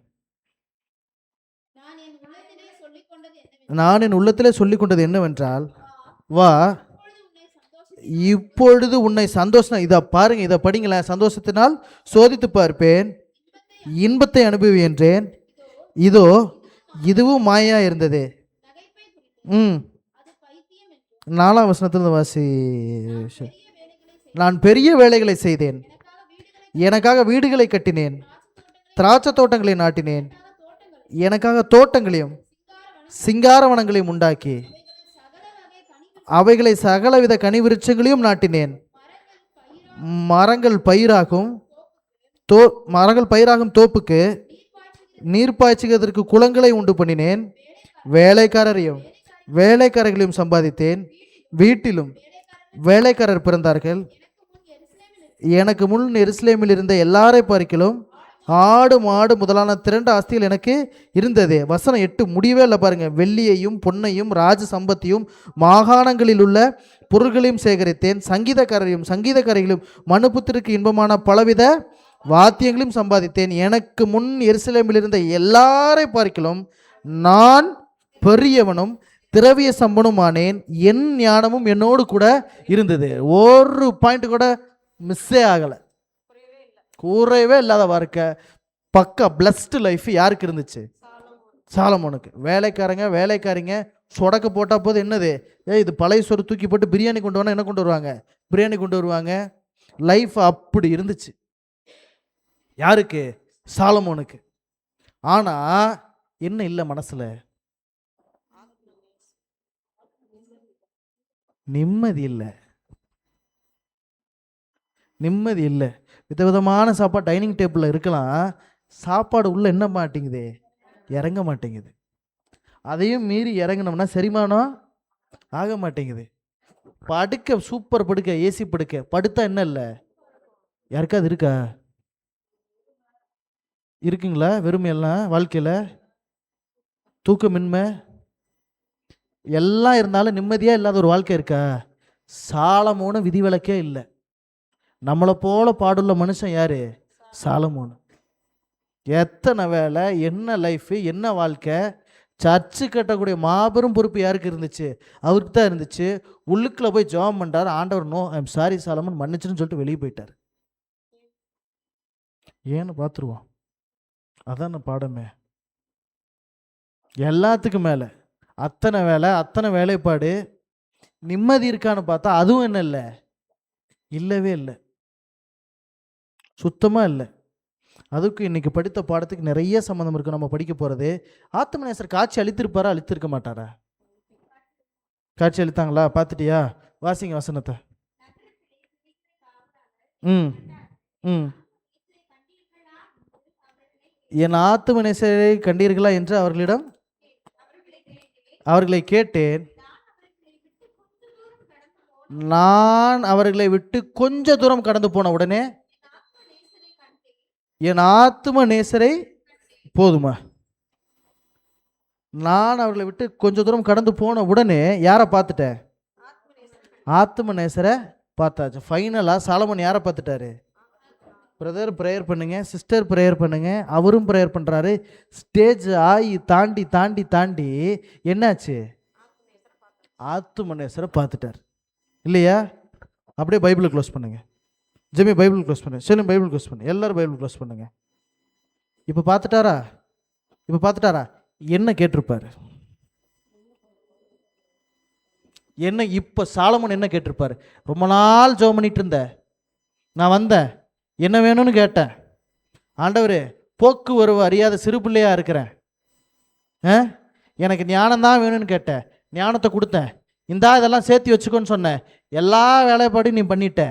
நான் என் உள்ளத்திலே சொல்லிக் கொண்டது என்னவென்றால், வா இப்பொழுது உன்னை சந்தோஷம், இதை பாருங்க, இதை படிங்களேன். சந்தோஷத்தினால் சோதித்து பார்ப்பேன், இன்பத்தை அனுபவி என்றேன், இதோ இதுவும் மாயா இருந்தது. 4ஆம் வசனத்திலிருந்து வாசி. நான் பெரிய வேலைகளை செய்தேன், எனக்காக வீடுகளை கட்டினேன், திராட்சை தோட்டங்களை நாட்டினேன், எனக்காக தோட்டங்களையும் சிங்காரவனங்களையும் உண்டாக்கி அவைகளை சகலவித கனி விருட்சங்களையும் நாட்டினேன். மரங்கள் பயிராகும் தோப்புக்கு நீர் பாய்ச்சுவதற்கு குளங்களை உண்டு பண்ணினேன். வேலைக்காரர்களையும் சம்பாதித்தேன். வீட்டிலும் வேலைக்காரர் பிறந்தார்கள். எனக்கு முன் எருசலேமில் இருந்த எல்லாரை பார்க்கிலும் ஆடு மாடு முதலான திரண்ட ஆஸ்திகள் எனக்கு இருந்தது. வசனம் 8 முடியவே இல்லை பாருங்க. வெள்ளியையும் பொன்னையும் ராஜ சம்பத்தியும் மாகாணங்களில் உள்ள பொருள்களையும் சேகரித்தேன். சங்கீதக்காரர்களையும் மனுபுத்திற்கு இன்பமான பலவித வாத்தியங்களையும் சம்பாதித்தேன். எனக்கு முன் எருசலேமில் இருந்த எல்லாரை பார்க்கிலும் நான் பெரியவனும் திரவிய சம்பனுமானேன். என் ஞானமும் என்னோடு கூட இருந்தது. ஒரு பாயிண்ட் கூட மிஸ்ஸே ஆகலை, கூறவே இல்லாத வாழ்க்கை. பக்கா பிளஸ்டு லைஃப் யாருக்கு இருந்துச்சு? சாலமோனுக்கு. வேலைக்காரங்க சொடக்க போட்டால் போது என்னது, இது பழைய சோறு தூக்கி போட்டு பிரியாணி கொண்டு வந்தால் என்ன கொண்டு வருவாங்க? பிரியாணி கொண்டு வருவாங்க. லைஃப் அப்படி இருந்துச்சு. யாருக்கு? சாலமோனுக்கு. ஆனால் என்ன இல்லை மனசில்? நிம்மதி இல்லை. விதவிதமான சாப்பாடு டைனிங் டேபிளில் இருக்கலாம், சாப்பாடு உள்ள என்ன மாட்டேங்குது? இறங்க மாட்டேங்குது. அதையும் மீறி இறங்கினோம்னா செரிமானம் ஆக மாட்டேங்குது. படுக்க சூப்பர் படுக்க, ஏசி படுக்க, படுத்தா என்ன இல்லை? யாருக்காது இருக்கா? இருக்குங்களா? வெறுமையெல்லாம் வாழ்க்கையில் தூக்கமின்மை எல்லாம் இருந்தாலும் நிம்மதியாக இல்லாத ஒரு வாழ்க்கை இருக்கா? சாலமோனு விதிவிலக்கே இல்லை. நம்மளை போல பாடுள்ள மனுஷன் யாரு? சாலமோன். எத்தனை வேலை, என்ன லைஃப், என்ன வாழ்க்கை. சர்ச்சு கட்டக்கூடிய மாபெரும் பொறுப்பு யாருக்கு இருந்துச்சு? அவருக்கு தான் இருந்துச்சு. உள்ளுக்குள்ள போய் ஜெபம் பண்ணார். ஆண்டவர் நோ ஐம் சாரி சாலமோன் மன்னிச்சுன்னு சொல்லிட்டு வெளியே போயிட்டார். ஏன்னு பார்த்துருவோம். அதான் பாடமே. எல்லாத்துக்கும் மேலே அத்தனை வேலை, அத்தனை வேலைப்பாடு, நிம்மதி இருக்கான்னு பார்த்தா அதுவும் என்ன இல்லை? இல்லவே இல்லை, சுத்தமாக இல்லை. அதுக்கு இன்னைக்கு படித்த பாடத்துக்கு நிறைய சம்மந்தம் இருக்குது. நம்ம படிக்க போகிறது, ஆத்துமனேசர் காட்சி அளித்திருப்பாரா அளித்திருக்க மாட்டாரா? காட்சி அளித்தாங்களா? பார்த்துட்டியா? வாசிங்க வசனத்தை. என் ஆத்துமனேசரை கண்டீர்களா என்று அவர்களை கேட்டேன். நான் அவர்களை விட்டு கொஞ்ச தூரம் கடந்து போன உடனே என் ஆத்தும நேசரை போதுமா? நான் அவர்களை விட்டு கொஞ்சம் தூரம் கடந்து போன உடனே யாரை பார்த்துட்டேன்? ஆத்துமநேசரை பார்த்தாச்சு. ஃபைனலாக சாலமன் யாரை பார்த்துட்டாரு? பிரதர் ப்ரேயர் பண்ணுங்க, சிஸ்டர் ப்ரேயர் பண்ணுங்க, அவரும் ப்ரேயர் பண்ணுறாரு. ஸ்டேஜ் ஆகி தாண்டி தாண்டி தாண்டி என்னாச்சு? ஆத்துமநேசரை பார்த்துட்டார் இல்லையா? அப்படியே பைபிளை க்ளோஸ் பண்ணுங்க. ஜெமி பைபிள் க்ளோஸ் பண்ணுங்க. சொல்லுங்க பைபிள் க்ளோஸ் பண்ணுங்க. எல்லாரும் பைபிள் க்ளோஸ் பண்ணுங்க. இப்போ பார்த்துட்டாரா? இப்போ பார்த்துட்டாரா? என்ன கேட்டிருப்பாரு? என்ன இப்போ சாலமன் என்ன கேட்டிருப்பாரு? ரொம்ப நாள் ஜெபம் பண்ணிட்டு இருந்தேன், நான் வந்தேன், என்ன வேணும்னு கேட்டேன், ஆண்டவரே போக்கு வரவு அறியாத சிறு பிள்ளையா இருக்கிறேன், எனக்கு ஞானம்தான் வேணும்னு கேட்டேன், ஞானத்தை கொடுத்தேன், இந்தா இதெல்லாம் சேர்த்து வச்சுக்கோன்னு சொன்னேன், எல்லா வேலைப்பாடையும் நீ பண்ணிட்ட,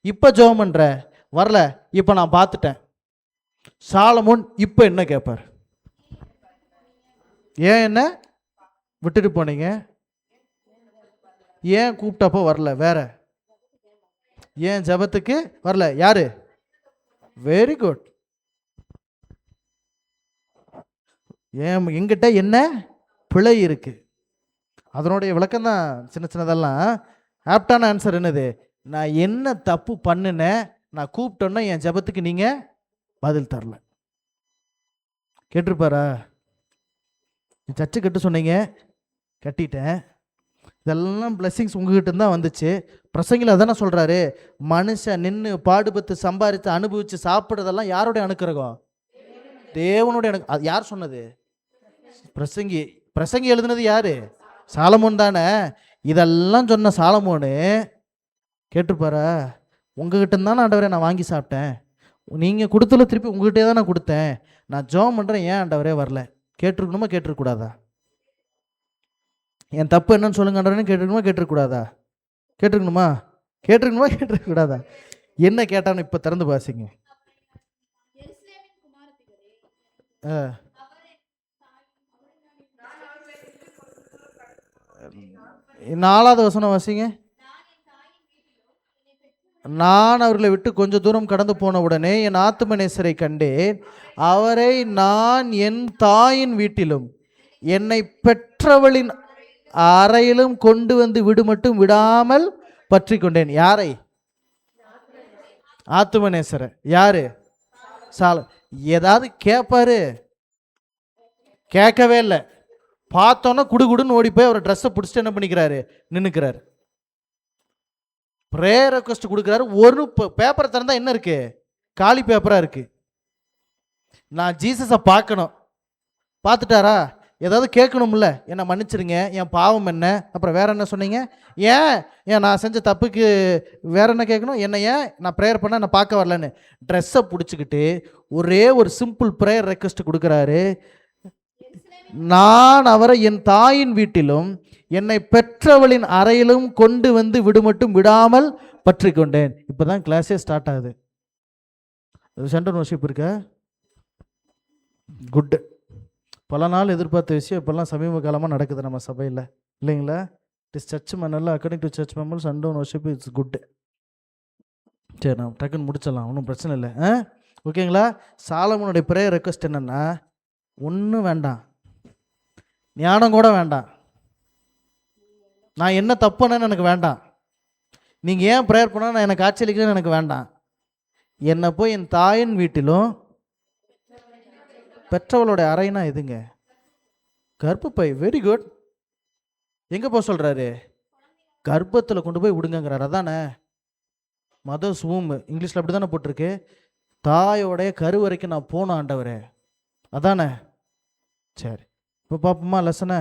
இப்போ ஜெபம் பண்ணுற வரல, இப்போ நான் பார்த்துட்டேன். சாலமோன் இப்போ என்ன கேட்பார்? ஏன் என்ன விட்டுட்டு போனீங்க? ஏன் கூப்பிட்டப்போ வரல? வேற ஏன் ஜெபத்துக்கு வரல? யாரு? Very good. ஏன் எங்கிட்ட என்ன பிழை இருக்கு? அதனுடைய விளக்கம் தான் சின்ன சின்னதெல்லாம். ஆப்டான ஆன்சர் என்னது? நான் என்ன தப்பு பண்ணினேன், நான் கூப்பிட்டோன்னா என் ஜெபத்துக்கு நீங்க பதில் தரல. கேட்டிருப்பாரா? சர்ச்சு கட்டு சொன்னீங்க, கட்டிட்டேன், இதெல்லாம் பிளெஸிங்ஸ் உங்ககிட்ட தான் வந்துச்சு. பிரசங்கில அதானே சொல்றாரு, மனுஷன் நின்று பாடுபட்டு சம்பாதித்து அனுபவிச்சு சாப்பிட்றதெல்லாம் யாருடைய அனுக்கிரகம்? தேவனுடைய அது யார் சொன்னது? பிரசங்கி. பிரசங்கி எழுதுனது யாரு? சாலமோன் தானே. இதெல்லாம் சொன்ன சாலமோனு கேட்டிருப்பாரா? உங்ககிட்ட தானே ஆண்டவரே நான் வாங்கி சாப்பிட்டேன், நீங்கள் கொடுத்துல திருப்பி உங்ககிட்டே தான் நான் கொடுத்தேன், நான் ஜெபம் பண்ணுறேன், ஏன் ஆண்டவரே வரல? கேட்டிருக்கணுமா கேட்டிருக்கூடாதா? என் தப்பு என்னன்னு சொல்லுங்க ஆண்டவரேன்னு கேட்டிருக்கணுமா கேட்டிருக்கூடாதா? கேட்டிருக்கணுமா கேட்டிருக்கக்கூடாதா? என்ன கேட்டான்னு இப்போ திறந்து பாசிங்க. 4வது வசனம் வாசிங்க. நான் அவர்களை விட்டு கொஞ்ச தூரம் கடந்து போன உடனே என் ஆத்துமநேசரை கண்டேன், அவரை நான் என் தாயின் வீட்டிலும் என்னை பெற்றவளின் அறையிலும் கொண்டு வந்து விடு மட்டும் விடாமல் பற்றி கொண்டேன். யாரை? ஆத்துமநேசரை. யாரு? ஏதாவது கேட்பாரு? கேட்கவே இல்லை. பார்த்தோன்னா குடுகுடுன்னு ஓடி போய் அவர் ட்ரெஸ்ஸை பிடிச்சிட்டு என்ன பண்ணிக்கிறாரு? நின்னுக்கிறாரு. ப்ரேயர் ரெக்வஸ்ட் கொடுக்குறாரு. ஒரு பேப்பரை திறந்தா என்ன இருக்கு? காலி பேப்பரா இருக்கு. நான் ஜீசஸை பார்க்கணும். பார்த்துட்டாரா? ஏதாவது கேட்கணும்ல, என்னை மன்னிச்சிருங்க, என் பாவம் என்ன, அப்புறம் வேற என்ன சொன்னீங்க, ஏன் நான் செஞ்ச தப்புக்கு வேற என்ன கேட்கணும், என்ன ஏன் நான் ப்ரேயர் பண்ண நான் பார்க்க வரலன்னு ட்ரெஸ்ஸை பிடிச்சிக்கிட்டு ஒரே ஒரு சிம்பிள் ப்ரேயர் ரெக்வஸ்ட் கொடுக்குறாரு. நான் அவரை என் தாயின் வீட்டிலும் என்னை பெற்றவளின் அறையிலும் கொண்டு வந்து விடு மட்டும் விடாமல் பற்றி கொண்டேன். இப்போதான் கிளாஸே ஸ்டார்ட் ஆகுது. சென்டர் வர்ஷிப் இருக்க குட். பல நாள் எதிர்பார்த்த விஷயம் இப்போல்லாம் சமீப காலமாக நடக்குது நம்ம சபையில், இல்லைங்களா? இட் இஸ் சர்ச் மேனரில் according to church members sundown worship it's good. சரி, நான் டக்குன்னு முடிச்சிடலாம், ஒன்றும் பிரச்சனை இல்லை. ஓகேங்களா? சாலமோனுடைய ப்ரேயர் ரெக்வஸ்ட் என்னென்னா, ஒன்றும் வேண்டாம், ஞானம் கூட வேண்டாம், நான் என்ன தப்புன்னு எனக்கு வேண்டாம், நீங்கள் ஏன் ப்ரேயர் பண்ணால் நான் எனக்கு ஆச்சரிக்கிறேன்னு எனக்கு வேண்டாம், என்னை போய் என் தாயின் வீட்டிலும் பெற்றவளுடைய அறைனா எதுங்க? கர்ப்பப்பை. Very good. எங்கே போக சொல்கிறாரு? கர்ப்பத்தில் கொண்டு போய் விடுங்கிறார். அதானே மதர்ஸ் வூம், இங்கிலீஷில் அப்படி தானே போட்டிருக்கு. தாயோடைய கரு வரைக்கும் நான் போனேன் ஆண்டவரே, அதானே? சரி, இப்போ பார்ப்போமா லெசனை.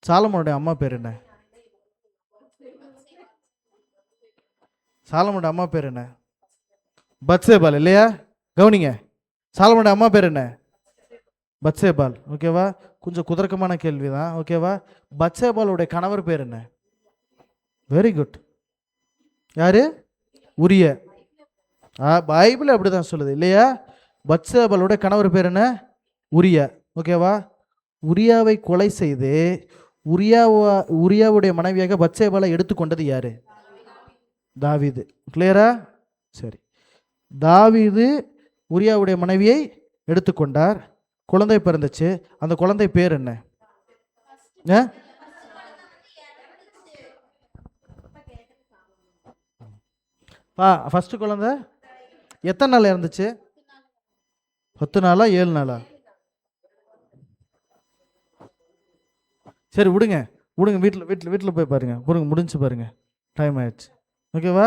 சாலமோனுடைய அம்மா பேர் என்ன? சாலமோனுடைய அம்மா பேர் என்ன? பத்சேபால் இல்லையா? கவனிங்க, சாலமோனுடைய அம்மா பேர் என்ன? பத்சேபால். ஓகேவா? கொஞ்சம் குதர்க்கமான கேள்வி தான். ஓகேவா? பத்சேபாலுடைய கணவர் பேர் என்ன? Very good. யாரு? உரிய. பைபிள் அப்படி தான் சொல்லுது இல்லையா? பத்சேபாலுடைய கணவர் பேர் என்ன? உரியா. ஓகேவா? உரியாவை கொலை செய்து உரியாவுடைய மனைவியாக பத்சேபாலை எடுத்துக்கொண்டது யாரு? தாவீது. கிளியரா? சரி, தாவீது உரியாவுடைய மனைவியை எடுத்துக்கொண்டார். குழந்தை பிறந்துச்சு. அந்த குழந்தை பேர் என்ன? ஃபர்ஸ்ட் குழந்தை எத்தனை நாள் இறந்துச்சு? 10 நாளா 7 நாளா? சரி விடுங்க விடுங்க, வீட்டில் போய் பாருங்க, விடுங்க, முடிஞ்சு பாருங்க, டைம் ஆயிடுச்சு. ஓகேவா?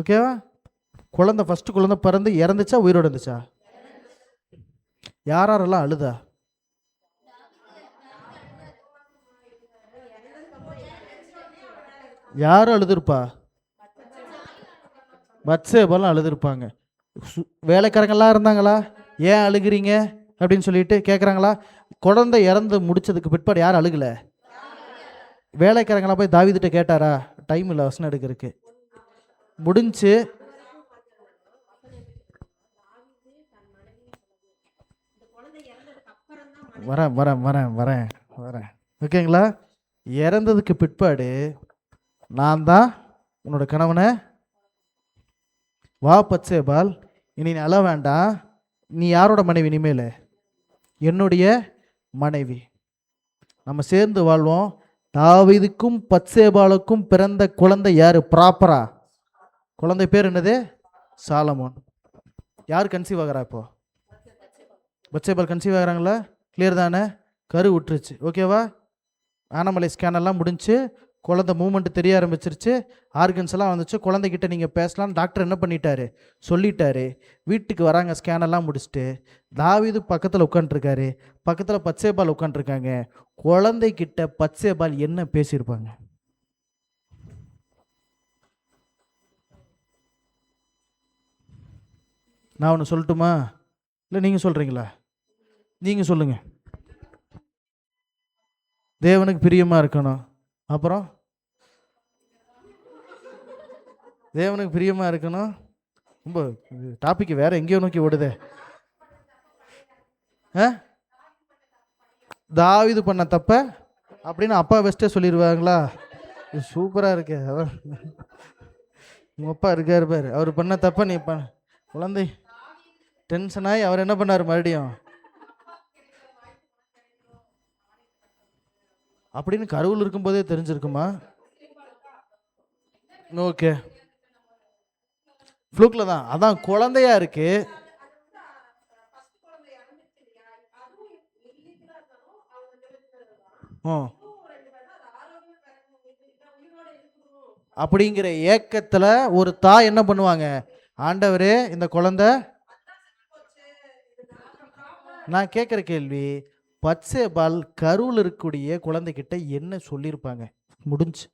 ஓகேவா? குழந்தை ஃபர்ஸ்ட் குழந்தை பிறந்து இறந்துச்சா உயிரோடு இருந்துச்சா? யாரெல்லாம் அழுதா? யாரும் அழுதுருப்பா? பத்சேபாலாம் அழுதுருப்பாங்க. வேலைக்காரங்கெல்லாம் இருந்தாங்களா? ஏன் அழுகிறீங்க அப்படின்னு சொல்லிட்டு கேட்குறாங்களா? குழந்தை இறந்து முடிச்சதுக்கு பிற்பாடு யாரும் அழுகல. வேலைக்காரங்களாம் போய் தாவீதுட்ட கேட்டாரா? டைம் இல்லை வசனம் எடுக்கிறதுக்கு. முடிஞ்சு வரேன் வரேன் வரேன் வரேன் வரேன் ஓகேங்களா? இறந்ததுக்கு பிற்பாடு நான் தான் உன்னோட கணவனை, வா பத்சேபால், இனி நீ அழ வேண்டாம், நீ யாரோட மனைவி? இனிமேல் என்னுடைய மனைவி, நம்ம சேர்ந்து வாழ்வோம். தாவீதுக்கும் பத்சேபாலுக்கும் பிறந்த குழந்தை யாரு? ப்ராப்பரா குழந்தை பேர் என்னது? சாலமோன். யார் கன்சீவ் ஆகிறா? இப்போ பத்சேபால் கன்சீவ் ஆகிறாங்களா? கிளியர் தானே? கரு விட்டுருச்சு. ஓகேவா? ஆனமலை ஸ்கேன் எல்லாம் முடிஞ்சு, குழந்தை மூமெண்ட் தெரிய ஆரம்பிச்சிருச்சு, ஆர்கன்ஸ் எல்லாம் வந்துச்சு, குழந்தைகிட்ட நீங்கள் பேசலான்னு டாக்டர் என்ன பண்ணிட்டாரு? சொல்லிட்டாரு. வீட்டுக்கு வராங்க, ஸ்கேன் எல்லாம் முடிச்சுட்டு. தாவீது பக்கத்தில் உட்காந்துருக்காரு, பக்கத்தில் பத்சேபால் உட்காந்துருக்காங்க. குழந்தைகிட்ட பத்சேபால் என்ன பேசியிருப்பாங்க? நான் ஒன்று சொல்லட்டுமா? இல்லை நீங்கள் சொல்கிறீங்களா? நீங்கள் சொல்லுங்க. தேவனுக்கு பிரியமாக இருக்கணும். அப்புறம் தேவனுக்கு பிரியமாக இருக்கணும். ரொம்ப டாபிக் வேற எங்கேயோ நோக்கி ஓடுதே. தாவீது பண்ண தப்ப அப்படின்னு அப்பா பெஸ்ட்டே சொல்லிடுவாங்களா? சூப்பராக இருக்கு. அதான் உங்கள் அப்பா இருக்காரு பாரு, அவர் பண்ண தப்ப நீ குழந்தை டென்ஷன் ஆகி அவர் என்ன பண்ணார்? மறுபடியும் அப்படின்னு கருவில் இருக்கும்போதே தெரிஞ்சிருக்குமா? ஓகே, ஃப்ளூக்ல தான். அதான் குழந்தையா இருக்கு. அப்படிங்கிற ஏக்கத்துல ஒரு தாய் என்ன பண்ணுவாங்க? ஆண்டவரே, இந்த குழந்தை, நான் கேட்குற கேள்வி, பத்சேபால் கருவில் இருக்கக்கூடிய குழந்தைகிட்ட என்ன சொல்லியிருப்பாங்க? முடிஞ்சு.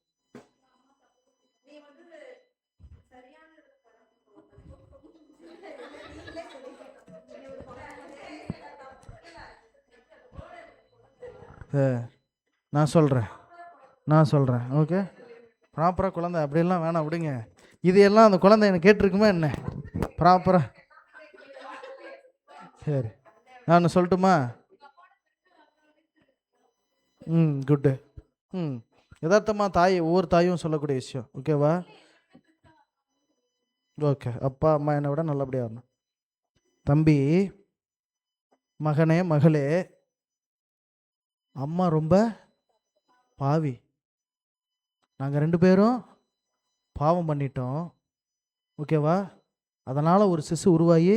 நான் சொல்கிறேன் ஓகே, ப்ராப்பராக குழந்தை அப்படியெல்லாம் வேணாம், விடுங்க. இது எல்லாம் அந்த குழந்தை எனக்கு கேட்டிருக்குமா என்ன? ப்ராப்பராக. சரி, நான் சொல்லட்டுமா? குட்டு. யதார்த்தமாக தாய், ஒவ்வொரு தாயும் சொல்லக்கூடிய விஷயம். ஓகேவா? ஓகே, அப்பா அம்மா என்னை விட நல்லபடியாக வரணும். தம்பி, மகனே, மகளே, அம்மா ரொம்ப பாவி. நாங்கள் 2 பேரும் பாவம் பண்ணிட்டோம். ஓகேவா? அதனால் ஒரு சிசு உருவாகி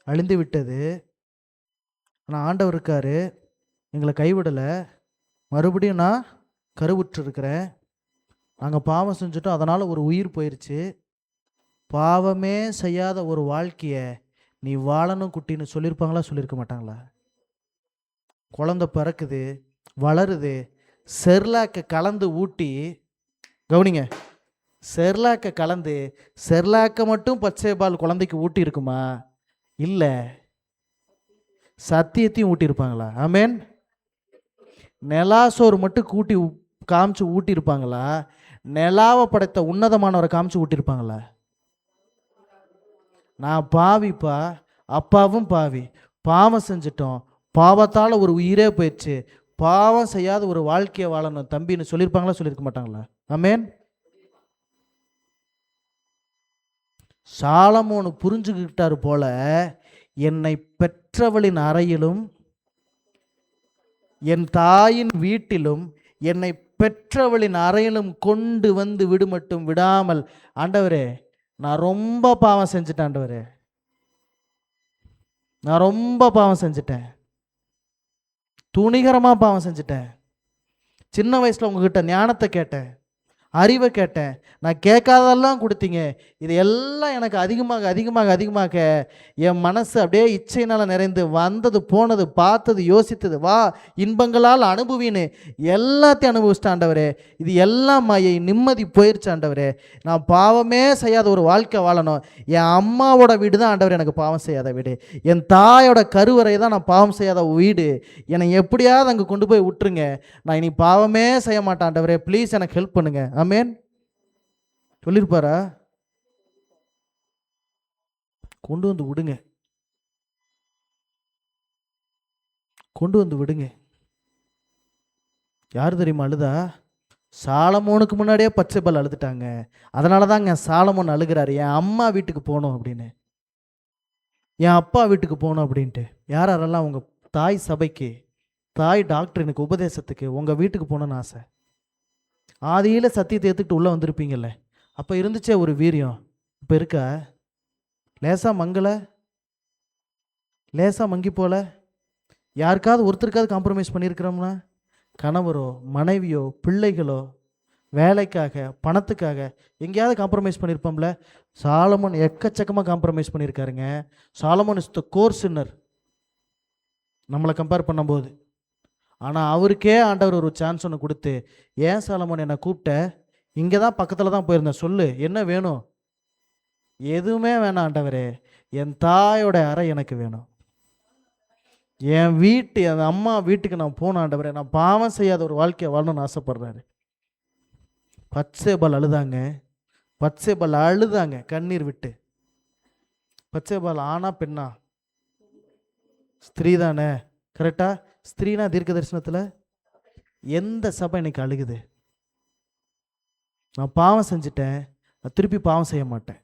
அழிந்து விட்டது. ஆனால் ஆண்டவர் இருக்காரு, எங்களை கைவிடலை. மறுபடியும் நான் கருவுற்றிருக்கிறேன். நாங்கள் பாவம் செஞ்சுட்டோம், அதனால் ஒரு உயிர் போயிடுச்சு. பாவமே செய்யாத ஒரு வாழ்க்கையை நீ வாழணும் குட்டின்னு சொல்லியிருப்பாங்களா? சொல்லியிருக்க மாட்டாங்களா? குழந்தை பிறக்குது, வளருது, செர்லாக்கை கலந்து ஊட்டி, கவனிங்க, செர்லாக்கை கலந்து, செர்லாக்கை மட்டும் பத்சேபால் குழந்தைக்கு ஊட்டி இருக்குமா? இல்லை, சத்தியத்தையும் ஊட்டியிருப்பாங்களா? ஆமேன். நிலாசோறு மட்டும் கூட்டி காமிச்சு ஊட்டியிருப்பாங்களா? நிலாவை படைத்த உன்னதமானவரை காமிச்சு ஊட்டியிருப்பாங்களா? நான் பாவிப்பா, அப்பாவும் பாவி, பாவம் செஞ்சிட்டோம், பாவத்தால் ஒரு உயிரே போயிடுச்சு, பாவம் செய்யாத ஒரு வாழ்க்கையை வாழணும் தம்பின்னு சொல்லியிருப்பாங்களா? சொல்லியிருக்க மாட்டாங்களா? ஆமேன். சாலமோனு புரிஞ்சுக்கிட்டாரு போல, என்னை பெற்றவளின் அறையிலும் என் தாயின் வீட்டிலும் என்னை பெற்றவளின் அறையிலும் கொண்டு வந்து விடுமட்டும் விடாமல். ஆண்டவரே, நான் ரொம்ப பாவம் செஞ்சுட்டேன். ஆண்டவரே, நான் ரொம்ப பாவம் செஞ்சுட்டேன். துணிகரமாக பாவம் செஞ்சுட்டேன். சின்ன வயசில் உங்ககிட்ட ஞானத்தை கேட்டேன், அறிவை கேட்டேன். நான் கேட்காதெல்லாம் கொடுத்தீங்க. இது எல்லாம் எனக்கு அதிகமாக அதிகமாக அதிகமாக என் மனசு அப்படியே இச்சையினால் நிறைந்து வந்தது போனது பார்த்தது யோசித்தது வா இன்பங்களால் அனுபவின்னு எல்லாத்தையும் அனுபவிச்சிட்டேன். ஆண்டவரே, இது எல்லாம் மாயை, நிம்மதி போயிடுச்சு. ஆண்டவரே, நான் பாவமே செய்யாத ஒரு வாழ்க்கை வாழணும். என் அம்மாவோட வீடு தான் ஆண்டவர் எனக்கு பாவம் செய்யாத வீடு. என் தாயோட கருவறை தான் நான் பாவம் செய்யாத வீடு. என்னை எப்படியாவது அங்கே கொண்டு போய் விட்டுருங்க. நான் இனி பாவமே செய்ய மாட்டேன். ஆண்டவரே, ப்ளீஸ் எனக்கு ஹெல்ப் பண்ணுங்க. ஆமென். சொல்லியிருப்பாரா? கொண்டு வந்து விடுங்க, கொண்டு வந்து விடுங்க. யார் தெரியுமா அழுதா? சாலமோனுக்கு முன்னாடியே பச்சைபால் அழுதுட்டாங்க. அதனால தாங்க சாலமோன் அழுகிறாரு, என் அம்மா வீட்டுக்கு போகணும் அப்படின்னு, என் அப்பா வீட்டுக்கு போகணும் அப்படின்ட்டு. யார் யாரெல்லாம் உங்கள் தாய் சபைக்கு, தாய் டாக்டரினுக்கு, உபதேசத்துக்கு உங்கள் வீட்டுக்கு போகணுன்னு ஆசை? ஆதியில் சத்தியத்தை ஏற்றுக்கிட்டு உள்ளே வந்திருப்பீங்கல்ல, அப்போ இருந்துச்சே ஒரு வீரியம், இப்போ இருக்கா? லேசாக மங்கலை, லேசாக மங்கி போல. யாருக்காவது ஒருத்தருக்காவது காம்ப்ரமைஸ் பண்ணியிருக்கிறோம்னா, கணவரோ மனைவியோ பிள்ளைகளோ வேலைக்காக பணத்துக்காக எங்கேயாவது காம்ப்ரமைஸ் பண்ணியிருப்போம்ல. சாலமோன் எக்கச்சக்கமாக காம்ப்ரமைஸ் பண்ணியிருக்காருங்க. சாலமோன் இஸ் த கோர் சின்னர் நம்மளை கம்பேர் பண்ணும்போது. ஆனால் அவருக்கே ஆண்டவர் ஒரு சான்ஸ் ஒன்று கொடுத்து, ஏன் சாலமோன் என்னை கூப்பிட்ட? இங்கே தான் பக்கத்தில் தான் போயிருந்தேன், சொல்லு என்ன வேணும்? எதுவுமே வேணாம் ஆண்டவரே, என் தாயோட அறை எனக்கு வேணும். என் வீட்டு, என் அம்மா வீட்டுக்கு நான் போன ஆண்டவரே, நான் பாவம் செய்யாத ஒரு வாழ்க்கையை வாழணும்னு ஆசைப்படுறாரு. பத்சேபால் அழுதாங்க, பத்சேபால் அழுதாங்க கண்ணீர் விட்டு. பத்சேபால் ஆனா பெண்ணா? ஸ்திரீ தானே, கரெக்டா? ஸ்திரீனா தீர்க்க தரிசனத்தில் எந்த சபை இன்னைக்கு அழுகுது? நான் பாவம் செஞ்சுட்டேன், நான் திருப்பி பாவம் செய்ய மாட்டேன்.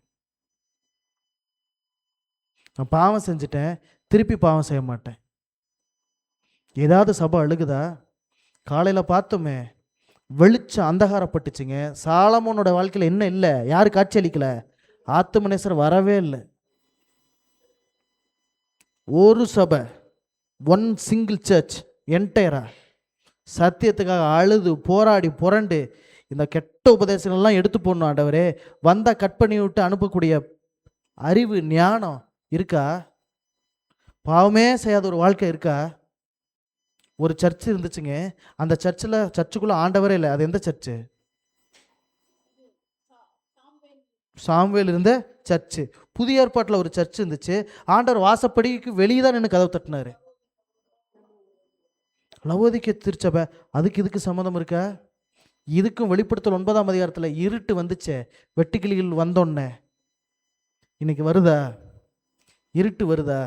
நான் பாவம் செஞ்சுட்டேன், திருப்பி பாவம் செய்ய மாட்டேன். ஏதாவது சபை அழுகுதா? காலையில் பார்த்தோமே, வெளிச்சம் அந்தகாரப்பட்டுச்சுங்க. சாலமோனோட வாழ்க்கையில் என்ன இல்லை? யாரு காட்சி அளிக்கல? ஆத்துமனேசர் வரவே இல்லை. ஒரு சபை, ஒன் சிங்கிள் சர்ச் என்டையரா சத்தியத்துக்காக அழுது போராடி புரண்டு இந்த கெட்ட உபதேசங்கள்லாம் எடுத்து போடணும். ஆண்டவரே, வந்தால் கட் பண்ணி விட்டு அனுப்பக்கூடிய அறிவு ஞானம் இருக்கா? பாவமே செய்யாத ஒரு வாழ்க்கை இருக்கா? ஒரு சர்ச் இருந்துச்சுங்க, அந்த சர்ச்சுக்குள்ளே ஆண்டவரே இல்லை. அது எந்த சர்ச்சு? சாம்வேல் இருந்த சர்ச்சு. புதிய ஏற்பாட்டில் ஒரு சர்ச் இருந்துச்சு. ஆண்டவர் வாசப்படிக்கு வெளியே தான் நின்று கதவு தட்டினாரு. லவோதிக்கே திருச்சபை, அதுக்கு இதுக்கு சம்மந்தம் இருக்கா? இதுக்கும் வெளிப்படுத்தல் 9ஆம் அதிகாரத்தில் இருட்டு வந்துச்சே, வெட்டுக்கிளிகள் வந்தோன்னே. இன்னைக்கு வருதா? இருட்டு வருதா?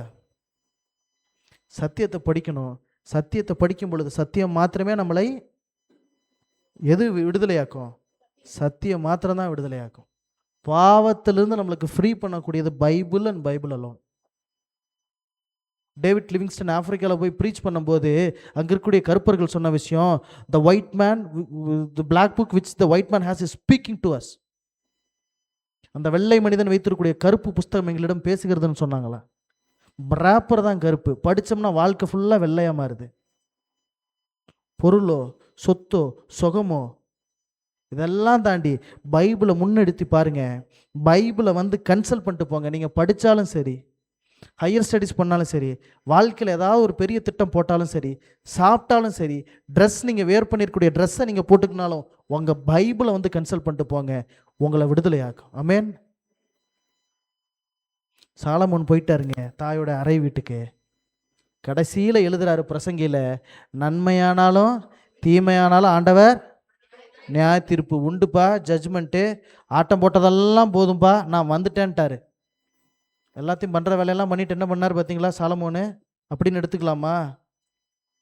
சத்தியத்தை படிக்கணும். சத்தியத்தை படிக்கும் பொழுது சத்தியம் மாத்திரமே நம்மளை எது விடுதலையாக்கும்? சத்தியம் மாத்திரம்தான் விடுதலையாக்கும். பாவத்திலிருந்து நம்மளுக்கு ஃப்ரீ பண்ணக்கூடியது Bible and Bible alone. David Livingstone ஆப்பிரிக்காவில் போய் ப்ரீச் பண்ணும்போது அங்கே இருக்கக்கூடிய கருப்பர்கள் சொன்ன விஷயம், the white man, the black book which the white man has is speaking to us. அந்த வெள்ளை மனிதன் வைத்திருக்கக்கூடிய கருப்பு புஸ்தகம் எங்களிடம் பேசுகிறதுன்னு சொன்னாங்களா? ரேப்பர் தான் கருப்பு, படித்தோம்னா வாழ்க்கை ஃபுல்லாக வெள்ளையாக மாறுது. பொருளோ சொத்தோ சுகமோ இதெல்லாம் தாண்டி பைபிளை முன்னெடுத்து பாருங்க. பைபிளை கன்சல்ட் பண்ணிட்டு போங்க. நீங்கள் படித்தாலும் சரி, ஹையர் ஸ்டடீஸ் பண்ணாலும் சரி, வாழ்க்கையில் ஏதாவது ஒரு பெரிய திட்டம் போட்டாலும் சரி, சாப்பிட்டாலும் சரி, ட்ரெஸ் நீங்கள் வேர் பண்ணியிருக்கக்கூடிய ட்ரெஸ்ஸை நீங்கள் போட்டுக்கினாலும் உங்கள் பைபிளை கன்சல்ட் பண்ணிட்டு போங்க, உங்களை விடுதலையாக்கும். ஆமென். சாலமோன் போயிட்டாருங்க தாயோட அறை வீட்டுக்கு. கடைசியில் எழுதுறாரு பிரசங்கியில், நன்மையானாலும் தீமையானாலும் ஆண்டவர் நியாய தீர்ப்பு உண்டுப்பா, ஜட்ஜ்மெண்ட்டு. ஆட்டம் போட்டதெல்லாம் போதும்பா, நான் வந்துட்டேன்ட்டாரு. எல்லாத்தையும் பண்ணுற வேலையெல்லாம் பண்ணிட்டு என்ன பண்ணார் பார்த்தீங்களா சாலமோனு? அப்படின்னு எடுத்துக்கலாமா?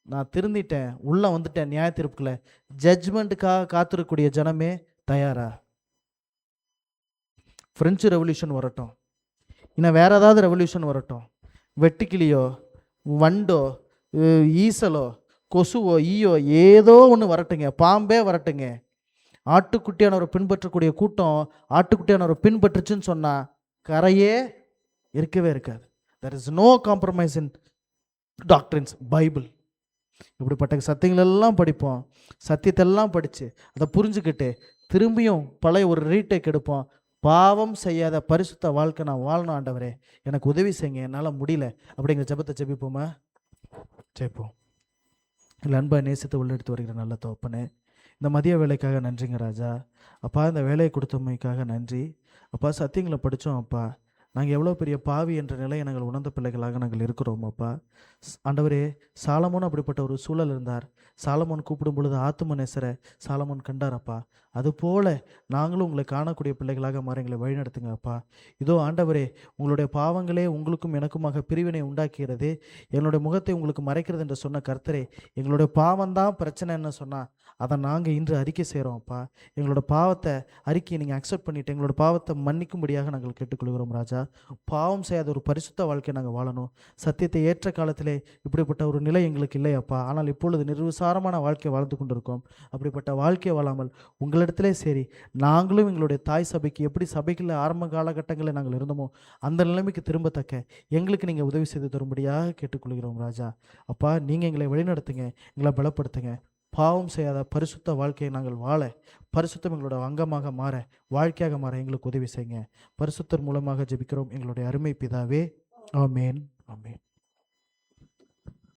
நான் திருந்திட்டேன், உள்ளே வந்துட்டேன் நியாய தீர்ப்புக்குள்ள. ஜட்ஜ்மெண்ட்டுக்காக காத்திருக்கக்கூடிய ஜனமே தயாரா? ஃப்ரெஞ்சு ரெவல்யூஷன் வரட்டும், இன்னும் வேறு ஏதாவது ரெவல்யூஷன் வரட்டும், வெட்டுக்கிளியோ வண்டோ ஈசலோ கொசுவோ ஈயோ ஏதோ ஒன்று வரட்டுங்க, பாம்பே வரட்டுங்க, ஆட்டுக்குட்டியானவரை பின்பற்றக்கூடிய கூட்டம் ஆட்டுக்குட்டியானவரை பின்பற்றுச்சுன்னு சொன்னால் கரையே இருக்கவே இருக்காது. There is no compromise in doctrines Bible. இப்படிப்பட்ட சத்தியங்கள் எல்லாம் படிப்போம், சத்தியத்தெல்லாம் படித்து அதை புரிஞ்சுக்கிட்டு திரும்பியும் பழைய ஒரு ரீடேக் எடுப்போம். பாவம் செய்யாத பரிசுத்த வாழ்க்கை நான் வாழணும் ஆண்டவரே, எனக்கு உதவி செய்யுங்க, என்னால் முடியல அப்படிங்கிற ஜெபத்தை ஜெபிப்போமா? ஜெபிப்போம். இல்லை அன்பை நேசித்து உள்ளெடுத்து வருகிற நல்ல தகப்பனே, இந்த மதிய வேலைக்காக நன்றிங்க ராஜா. அப்பா, இந்த வேலையை கொடுத்தமைக்காக நன்றி அப்பா. சத்தியங்களை படித்தோம் அப்பா, நாங்கள் எவ்வளோ பெரிய பாவி என்ற நிலையை நாங்கள் உணர்ந்த பிள்ளைகளாக நாங்கள் இருக்கிறோம் அப்பா. ஆண்டவரே, சாலமோன் அப்படிப்பட்ட ஒரு சூழல் இருந்தார். சாலமோன் கூப்பிடும் பொழுது ஆத்தும நேசரை சாலமோன் கண்டார் அப்பா. அதுபோல நாங்களும் உங்களை காணக்கூடிய பிள்ளைகளாக மாற எங்களை வழிநடத்துங்க அப்பா. இதோ ஆண்டவரே, உங்களுடைய பாவங்களே உங்களுக்கும் எனக்குமாக பிரிவினை உண்டாக்குகிறது, என்னுடைய முகத்தை உங்களுக்கு மறைக்கிறது என்று சொன்ன கர்த்தரே, எங்களுடைய பாவம்தான் பிரச்சனைன்னு சொன்னால் அதை நாங்கள் இன்று அறிக்கை செய்கிறோம் அப்பா. எங்களோட பாவத்தை அறிக்கையை நீங்கள் அக்செப்ட் பண்ணிவிட்டு எங்களோட பாவத்தை மன்னிக்கும்படியாக நாங்கள் கேட்டுக்கொள்கிறோம் ராஜா. பாவம் செய்யாத ஒரு பரிசுத்த வாழ்க்கையை நாங்கள் வாழணும். சத்தியத்தை ஏற்ற காலத்திலே இப்படிப்பட்ட ஒரு நிலை எங்களுக்கு இல்லை அப்பா. ஆனால் இப்பொழுது நிர்விசாரமான வாழ்க்கை வாழ்ந்து கொண்டிருக்கோம். அப்படிப்பட்ட வாழ்க்கையை வாழாமல் உங்களிடத்திலே சரி, நாங்களும் எங்களுடைய தாய் சபைக்கு எப்படி சபைகளில் ஆரம்ப காலகட்டங்களில் நாங்கள் இருந்தோமோ அந்த நிலைமைக்கு திரும்பத்தக்க எங்களுக்கு நீங்கள் உதவி செய்து தரும்படியாக கேட்டுக்கொள்கிறோம் ராஜா. அப்பா, நீங்கள் எங்களை வழிநடத்துங்க, எங்களை பலப்படுத்துங்க. பாவம் செய்யாத பரிசுத்த வாழ்க்கையை நாங்கள் வாழ, பரிசுத்தம் எங்களோட அங்கமாக மாற, வாழ்க்கையாக மாற எங்களுக்கு உதவி செய்யுங்க. பரிசுத்தர் மூலமாக ஜெபிக்கிறோம் எங்களுடைய அருமை பிதாவே. ஆமேன், ஆமேன்.